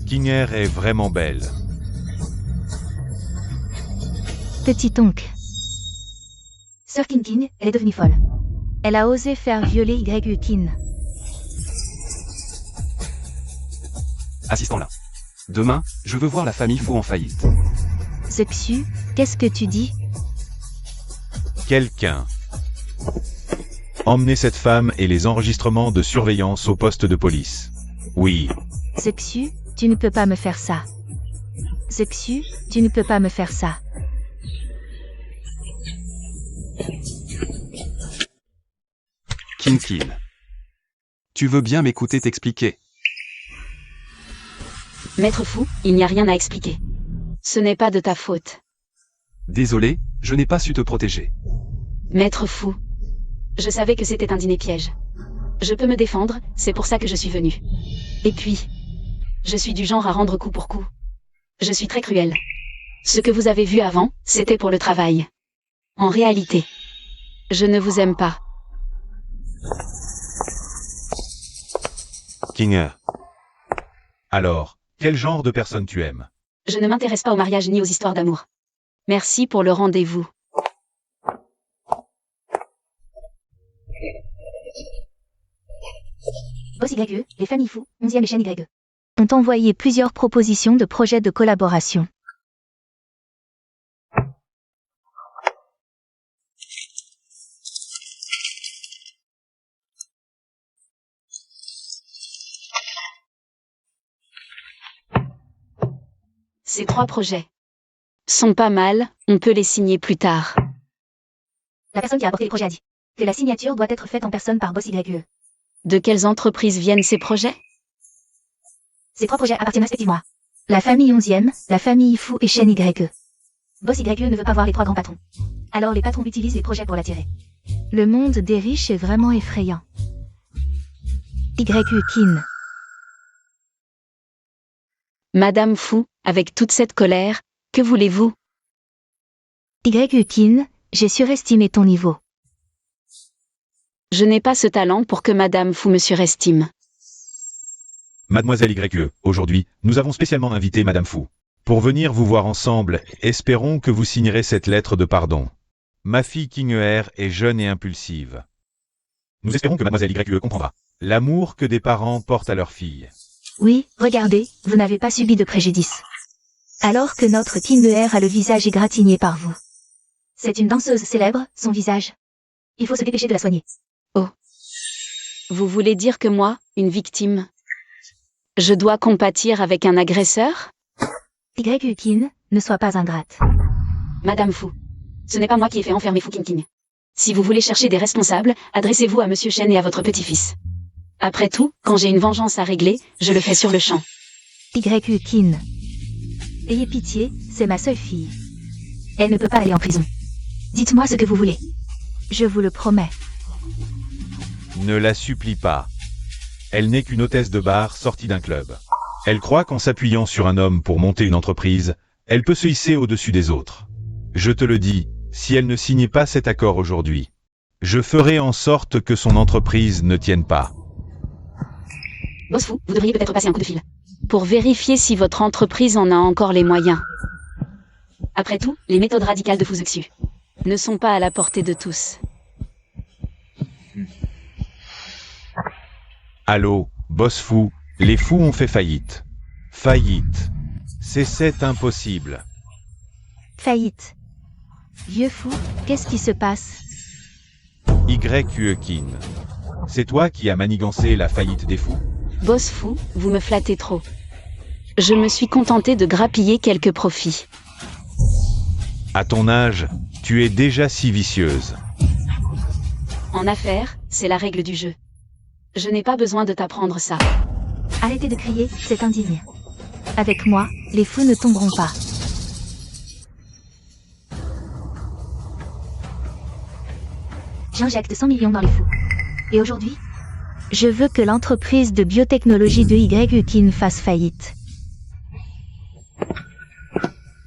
C: Kinger est vraiment belle.
B: petit oncle. Sir King, elle est devenue folle. Elle a osé faire violer Y.
D: Assistant là. Demain, je veux voir la famille Fou en faillite.
B: Zexu, qu'est-ce que tu dis?
C: Quelqu'un. Emmenez cette femme et les enregistrements de surveillance au poste de police. Oui.
B: Zexu, tu ne peux pas me faire ça. Zexu, tu ne peux pas me faire ça.
D: Kin. Tu veux bien m'écouter t'expliquer?
A: Maître Fu, il n'y a rien à expliquer. Ce n'est pas de ta faute.
D: Désolé, je n'ai pas su te protéger.
A: Maître Fu, je savais que c'était un dîner piège. Je peux me défendre, c'est pour ça que je suis venu. Et puis, je suis du genre à rendre coup pour coup. Je suis très cruel. Ce que vous avez vu avant, c'était pour le travail. En réalité, je ne vous aime pas.
C: Kinger. Alors, quel genre de personne tu aimes?
A: Je ne m'intéresse pas au mariage ni aux histoires d'amour. Merci pour le rendez-vous.
B: Boss YE, les familles fous, 11e et chaîne YE. Ont envoyé plusieurs propositions de projets de collaboration.
A: Ces 3 projets sont pas mal, on peut les signer plus tard.
B: La personne qui a apporté les projets a dit que la signature doit être faite en personne par Boss YE.
A: De quelles entreprises viennent ces projets?
B: Ces 3 projets appartiennent respectivement à la famille 11e, la famille Fou et chaîne YE. Boss YE ne veut pas voir les 3 grands patrons. Alors les patrons utilisent les projets pour l'attirer. Le monde des riches est vraiment effrayant. YE.
A: Madame Fu, avec toute cette colère, que voulez-vous?
B: YE, J'ai surestimé ton niveau.
A: Je n'ai pas ce talent pour que Madame Fou me surestime.
C: Mademoiselle YE, aujourd'hui, nous avons spécialement invité Madame Fou. Pour venir vous voir ensemble, espérons que vous signerez cette lettre de pardon. Ma fille King Er est jeune et impulsive. Nous espérons que Mademoiselle YE comprendra l'amour que des parents portent à leur fille.
B: Oui, regardez, vous n'avez pas subi de préjudice. Alors que notre King Er a le visage égratigné par vous. C'est une danseuse célèbre, son visage. Il faut se dépêcher de la soigner.
A: Vous voulez dire que moi, une victime, je dois compatir avec un agresseur?
B: YUKIN, ne sois pas ingrate.
A: Madame Fou, ce n'est pas moi qui ai fait enfermer Fu King. Si vous voulez chercher des responsables, adressez-vous à Monsieur Shen et à votre petit-fils. Après tout, quand j'ai une vengeance à régler, je le fais sur le champ.
B: YUKIN. Ayez pitié, c'est ma seule fille. Elle ne peut pas aller en prison. Dites-moi ce que vous voulez. Je vous le promets.
C: Ne la supplie pas. Elle n'est qu'une hôtesse de bar sortie d'un club. Elle croit qu'en s'appuyant sur un homme pour monter une entreprise, elle peut se hisser au-dessus des autres. Je te le dis, si elle ne signait pas cet accord aujourd'hui, je ferai en sorte que son entreprise ne tienne pas.
A: Boss Fou, vous devriez peut-être passer un coup de fil. Pour vérifier si votre entreprise en a encore les moyens. Après tout, les méthodes radicales de Fuzexu ne sont pas à la portée de tous.
C: Allô, boss fou, les fous ont fait faillite. Faillite. C'est impossible.
B: Faillite. Vieux fou, qu'est-ce qui se passe?
C: YUKIN. C'est toi qui as manigancé la faillite des fous.
A: Boss Fou, vous me flattez trop. Je me suis contenté de grappiller quelques profits.
C: À ton âge, tu es déjà si vicieuse.
A: En affaires, c'est la règle du jeu. Je n'ai pas besoin de t'apprendre ça.
B: Arrêtez de crier, c'est indigne. Avec moi, les fous ne tomberont pas. J'injecte 100 millions dans les fous. Et aujourd'hui, je veux que l'entreprise de biotechnologie de YUKIN fasse faillite.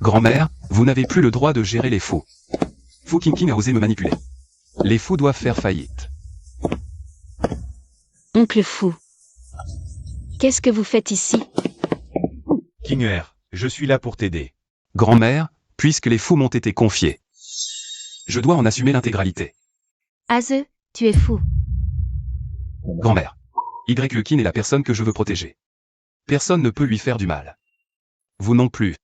D: Grand-mère, vous n'avez plus le droit de gérer les fous. Fu King a osé me manipuler. Les fous doivent faire faillite.
A: Oncle Fou. Qu'est-ce que vous faites ici?
C: King Er, je suis là pour t'aider.
D: Grand-mère, puisque les fous m'ont été confiés, je dois en assumer l'intégralité.
B: Aze, tu es fou.
D: Grand-mère, YUKIN est la personne que je veux protéger. Personne ne peut lui faire du mal. Vous non plus.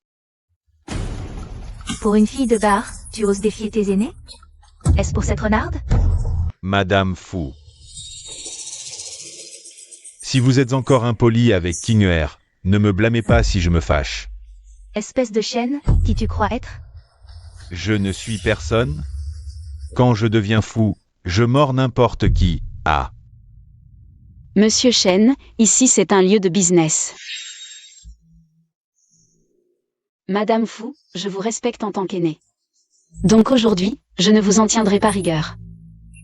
B: Pour une fille de bar, tu oses défier tes aînés? Est-ce pour cette renarde?
C: Madame Fou. Si vous êtes encore impoli avec King Er, ne me blâmez pas si je me fâche.
B: Espèce de chienne, qui tu crois être?
C: Je ne suis personne. Quand je deviens fou, je mords n'importe qui. Ah.
A: Monsieur Shen, ici c'est un lieu de business. Madame Fou, je vous respecte en tant qu'aînée. Donc aujourd'hui, je ne vous en tiendrai pas rigueur.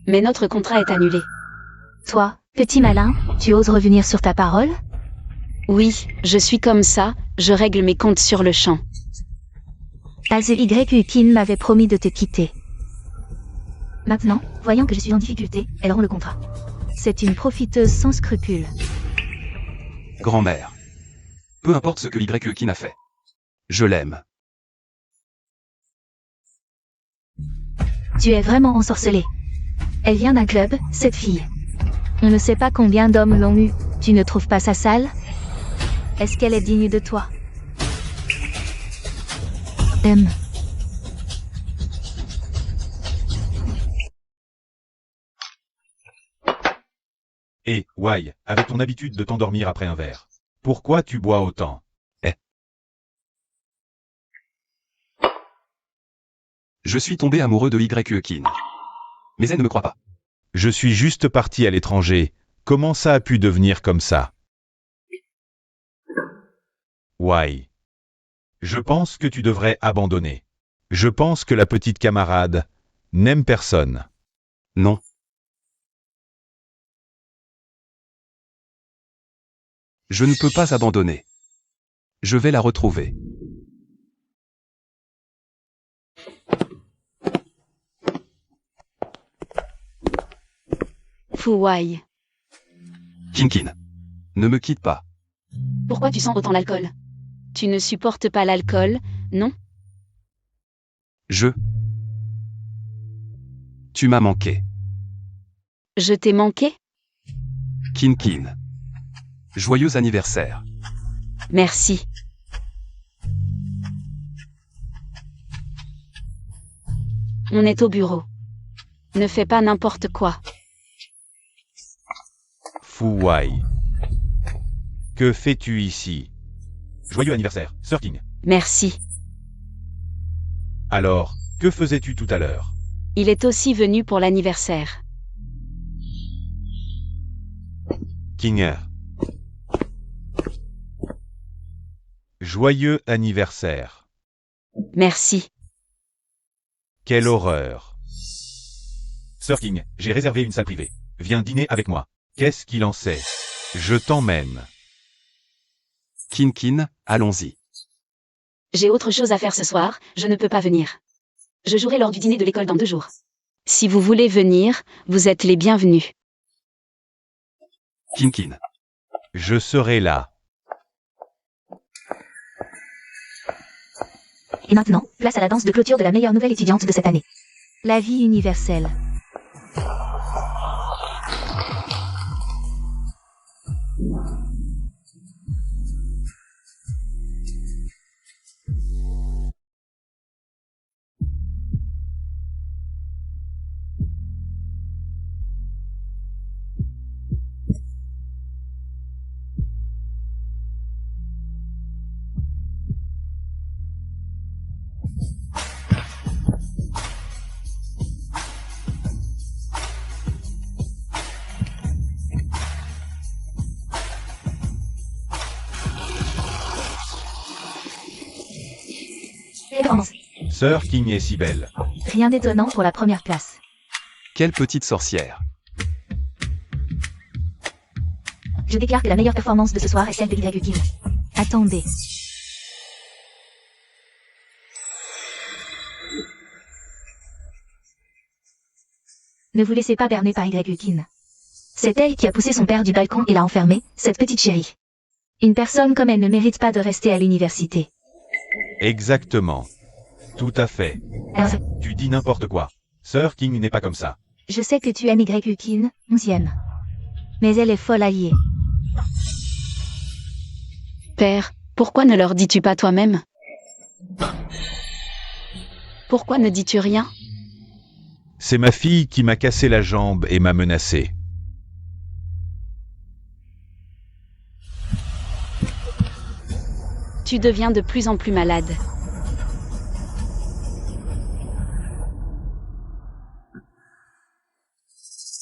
A: Mais notre contrat est annulé.
B: Toi, petit malin, tu oses revenir sur ta parole?
A: Oui, je suis comme ça, je règle mes comptes sur le champ.
B: Aze YUKIN m'avait promis de te quitter. Maintenant, voyant que je suis en difficulté, elle rompt le contrat. C'est une profiteuse sans scrupules.
D: Grand-mère. Peu importe ce que YUKIN a fait. Je l'aime.
B: Tu es vraiment ensorcelé. Elle vient d'un club, cette fille. On ne sait pas combien d'hommes l'ont eue. Tu ne trouves pas ça sale? Est-ce qu'elle est digne de toi?
C: Et, Why, avec ton habitude de t'endormir après un verre, pourquoi tu bois autant?
D: Je suis tombé amoureux de YUKIN. Mais elle ne me croit pas.
C: Je suis juste parti à l'étranger, comment ça a pu devenir comme ça? Why? Je pense que tu devrais abandonner. Je pense que la petite camarade n'aime personne.
D: Non. Je ne peux pas abandonner. Je vais la retrouver.
A: Fu Wai.
D: Kin. Ne me quitte pas.
A: Pourquoi tu sens autant l'alcool? Tu ne supportes pas l'alcool, non?
D: Tu m'as manqué.
A: Je t'ai manqué?
D: Kin. Joyeux anniversaire.
A: Merci. On est au bureau. Ne fais pas n'importe quoi.
C: Fu Wai. Que fais-tu ici? Joyeux anniversaire, Sir King.
A: Merci.
C: Alors, que faisais-tu tout à l'heure?
A: Il est aussi venu pour l'anniversaire.
C: King. Joyeux anniversaire.
A: Merci.
C: Quelle horreur. Sir King, j'ai réservé une salle privée. Viens dîner avec moi. Qu'est-ce qu'il en sait? Je t'emmène.
D: Kin, allons-y.
A: J'ai autre chose à faire ce soir, je ne peux pas venir. Je jouerai lors du dîner de l'école dans 2 jours. Si vous voulez venir, vous êtes les bienvenus.
D: Kin.
C: Je serai là.
B: Et maintenant, place à la danse de clôture de la meilleure nouvelle étudiante de cette année. La vie universelle. Performance.
C: Sir King est si belle.
B: Rien d'étonnant pour la première place.
D: Quelle petite sorcière.
B: Je déclare que la meilleure performance de ce soir est celle de YQ. Attendez. Ne vous laissez pas berner par YQ. C'est elle qui a poussé son père du balcon et l'a enfermé, cette petite chérie. Une personne comme elle ne mérite pas de rester à l'université.
C: Exactement. Tout à fait.
B: Alors,
C: Tu dis n'importe quoi. Sir King n'est pas comme ça.
B: je sais que tu aimes YQ, 11e. Mais elle est folle alliée.
A: Père, pourquoi ne leur dis-tu pas toi-même? Pourquoi ne dis-tu rien?
C: C'est ma fille qui m'a cassé la jambe et m'a menacé.
A: Tu deviens de plus en plus malade.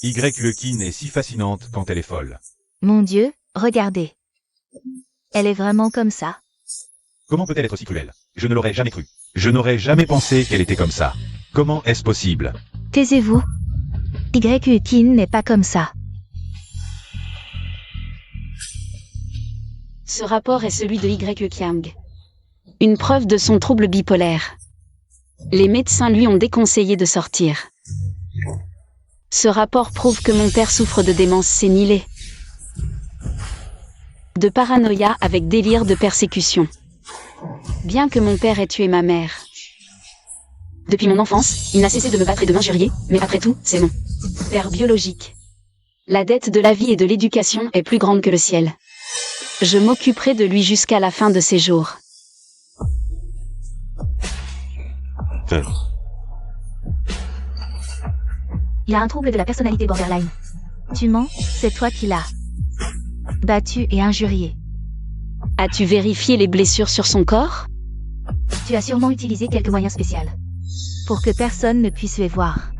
C: YQ est si fascinante quand elle est folle.
B: Mon Dieu, regardez. Elle est vraiment comme ça.
C: Comment peut-elle être si cruelle? Je ne l'aurais jamais cru. Je n'aurais jamais pensé qu'elle était comme ça. Comment est-ce possible?
B: Taisez-vous. YQ n'est pas comme ça.
A: Ce rapport est celui de YQ Kiang. Une preuve de son trouble bipolaire. Les médecins lui ont déconseillé de sortir. Ce rapport prouve que mon père souffre de démence sénilée. De paranoïa avec délire de persécution. Bien que mon père ait tué ma mère. Depuis mon enfance, il n'a cessé de me battre et de m'injurier, mais après tout, c'est mon père biologique. La dette de la vie et de l'éducation est plus grande que le ciel. Je m'occuperai de lui jusqu'à la fin de ses jours.
B: Il a un trouble de la personnalité borderline. Tu mens, c'est toi qui l'as battu et injurié.
A: As-tu vérifié les blessures sur son corps?
B: Tu as sûrement utilisé quelques moyens spéciaux. Pour que personne ne puisse les voir.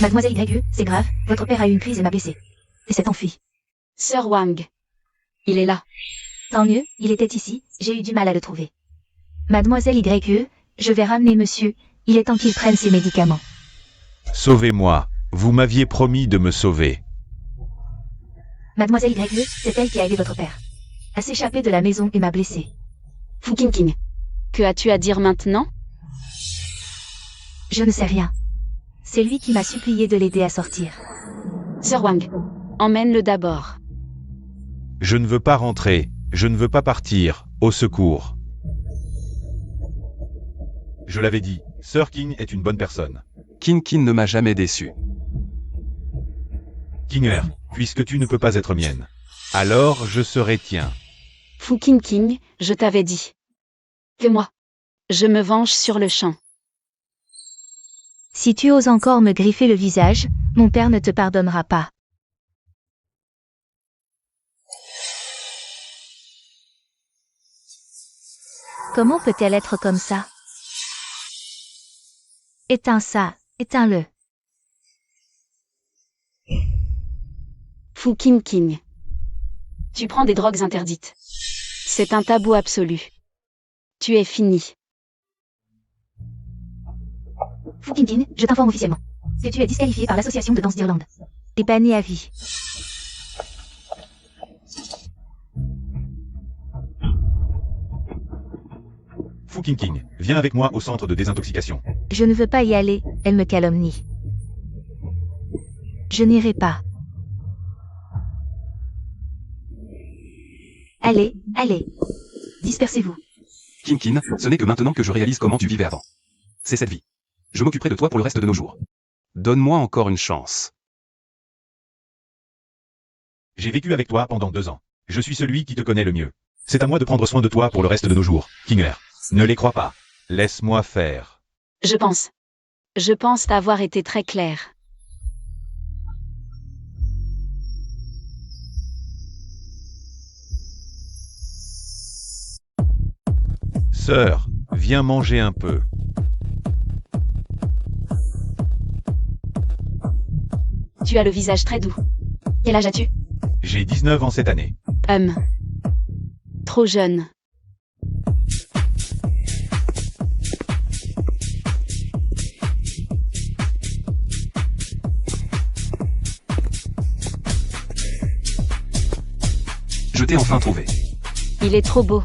B: Mademoiselle YQ, c'est grave, votre père a eu une crise et m'a blessé. Et s'est enfui.
A: Sir Wang. Il est là.
B: Tant mieux, il était ici, j'ai eu du mal à le trouver. Mademoiselle YQ, je vais ramener monsieur, il est temps qu'il prenne ses médicaments.
C: Sauvez-moi. Vous m'aviez promis de me sauver.
B: Mademoiselle YQ, c'est elle qui a aidé votre père. À s'échapper de la maison et m'a blessé.
A: Fu King. Que as-tu à dire maintenant?
B: Je ne sais rien. C'est lui qui m'a supplié de l'aider à sortir.
A: Sir Wang. Emmène-le d'abord.
C: Je ne veux pas rentrer, je ne veux pas partir, au secours. Je l'avais dit, Sir King est une bonne personne.
D: Kin ne m'a jamais déçu.
C: Kinger, puisque tu ne peux pas être mienne. Alors je serai tien.
A: Fu King, je t'avais dit. Que moi. Je me venge sur le champ.
B: Si tu oses encore me griffer le visage, mon père ne te pardonnera pas. Comment peut-elle être comme ça? Éteins ça, éteins-le.
A: Fu King. Tu prends des drogues interdites. C'est un tabou absolu. Tu es fini.
B: Fu King, je t'informe officiellement que tu es disqualifié par l'association de danse d'Irlande. Et banni à vie.
C: Fu King, viens avec moi au centre de désintoxication.
B: Je ne veux pas y aller, elle me calomnie. Je n'irai pas. Allez, allez. Dispersez-vous.
D: Kin, ce n'est que maintenant que je réalise comment tu vivais avant. C'est cette vie. Je m'occuperai de toi pour le reste de nos jours. Donne-moi encore une chance.
C: J'ai vécu avec toi pendant 2 ans. Je suis celui qui te connaît le mieux. C'est à moi de prendre soin de toi pour le reste de nos jours, Kinger. Ne les crois pas. Laisse-moi faire.
A: Je pense avoir été très clair.
C: Sœur, viens manger un peu.
A: Tu as le visage très doux. Quel âge as-tu?
C: J'ai 19 ans cette année.
A: Trop jeune.
D: Je t'ai enfin trouvé.
A: Il est trop beau.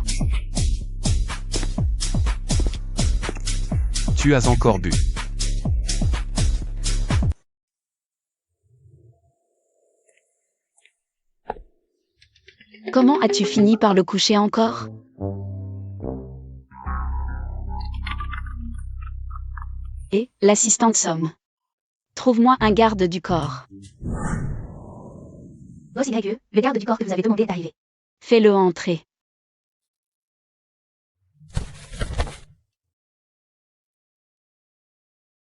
D: Tu as encore bu.
A: Comment as-tu fini par le coucher encore? Et, l'assistante somme. Trouve-moi un garde du corps.
B: Boss Y, le garde du corps que vous avez demandé est arrivé.
A: Fais-le entrer.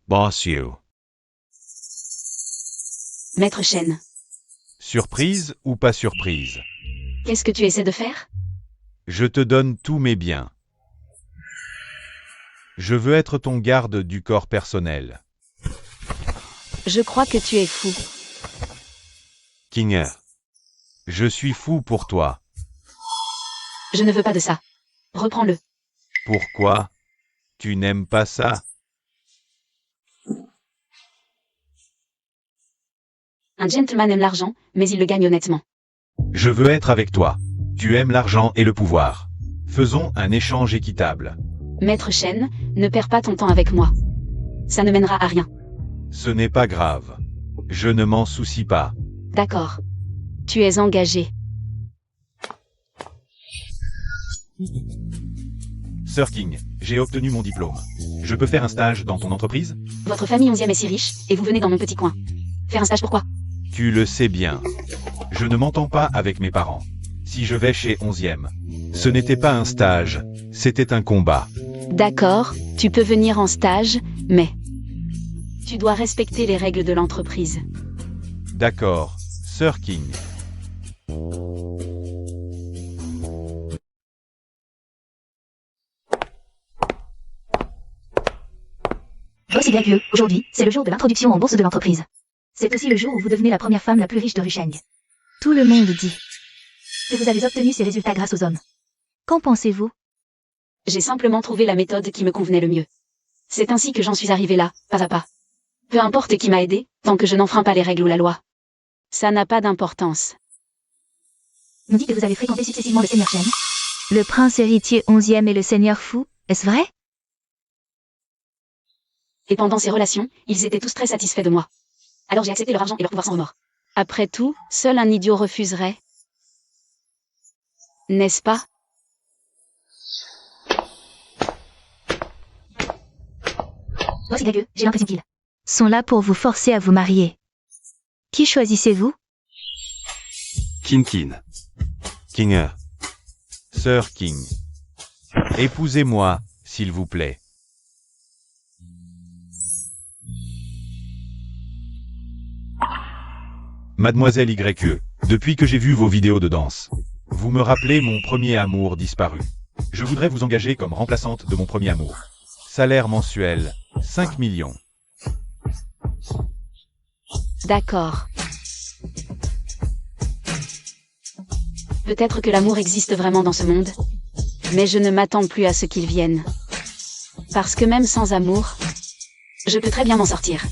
C: Boss you.
A: Maître Shen.
C: Surprise ou pas surprise?
A: Qu'est-ce que tu essaies de faire?
C: Je te donne tous mes biens. Je veux être ton garde du corps personnel.
A: Je crois que tu es fou.
C: Kinger. Je suis fou pour toi.
A: Je ne veux pas de ça. Reprends-le.
C: Pourquoi? Tu n'aimes pas ça?
A: Un gentleman aime l'argent, mais il le gagne honnêtement.
C: Je veux être avec toi. Tu aimes l'argent et le pouvoir. Faisons un échange équitable.
A: Maître Shen, ne perds pas ton temps avec moi. Ça ne mènera à rien.
C: Ce n'est pas grave. Je ne m'en soucie pas.
A: D'accord. Tu es engagé.
C: Sir King, j'ai obtenu mon diplôme. Je peux faire un stage dans ton entreprise?
A: Votre famille 11e est si riche, et vous venez dans mon petit coin. Faire un stage pourquoi?
C: Tu le sais bien. Je ne m'entends pas avec mes parents. Si je vais chez 11e, ce n'était pas un stage, c'était un combat.
A: D'accord, tu peux venir en stage, mais... tu dois respecter les règles de l'entreprise.
C: D'accord, Sir King.
B: Boss Y, aujourd'hui, c'est le jour de l'introduction en bourse de l'entreprise. C'est aussi le jour où vous devenez la première femme la plus riche de Rusheng. Tout le monde dit que vous avez obtenu ces résultats grâce aux hommes. Qu'en pensez-vous?
A: J'ai simplement trouvé la méthode qui me convenait le mieux. C'est ainsi que j'en suis arrivé là, pas à pas. Peu importe qui m'a aidé, tant que je n'enfreins pas les règles ou la loi. Ça n'a pas d'importance.
B: On dit que vous avez fréquenté successivement le seigneur Shen, le prince héritier 11e et le seigneur Fu, est-ce vrai?
A: Et pendant ces relations, ils étaient tous très satisfaits de moi. Alors j'ai accepté leur argent et leur pouvoir sans remords. Après tout, seul un idiot refuserait. N'est-ce pas?
B: Voici Greg, j'ai l'impression qu'ils sont là pour vous forcer à vous marier. Qui choisissez-vous?
D: Kin Kin.
C: Kinger. Sir King. Épousez-moi, s'il vous plaît. Mademoiselle YE, depuis que j'ai vu vos vidéos de danse, vous me rappelez mon premier amour disparu. Je voudrais vous engager comme remplaçante de mon premier amour. Salaire mensuel, 5 millions.
A: D'accord. Peut-être que l'amour existe vraiment dans ce monde, mais je ne m'attends plus à ce qu'il vienne. Parce que même sans amour, je peux très bien m'en sortir.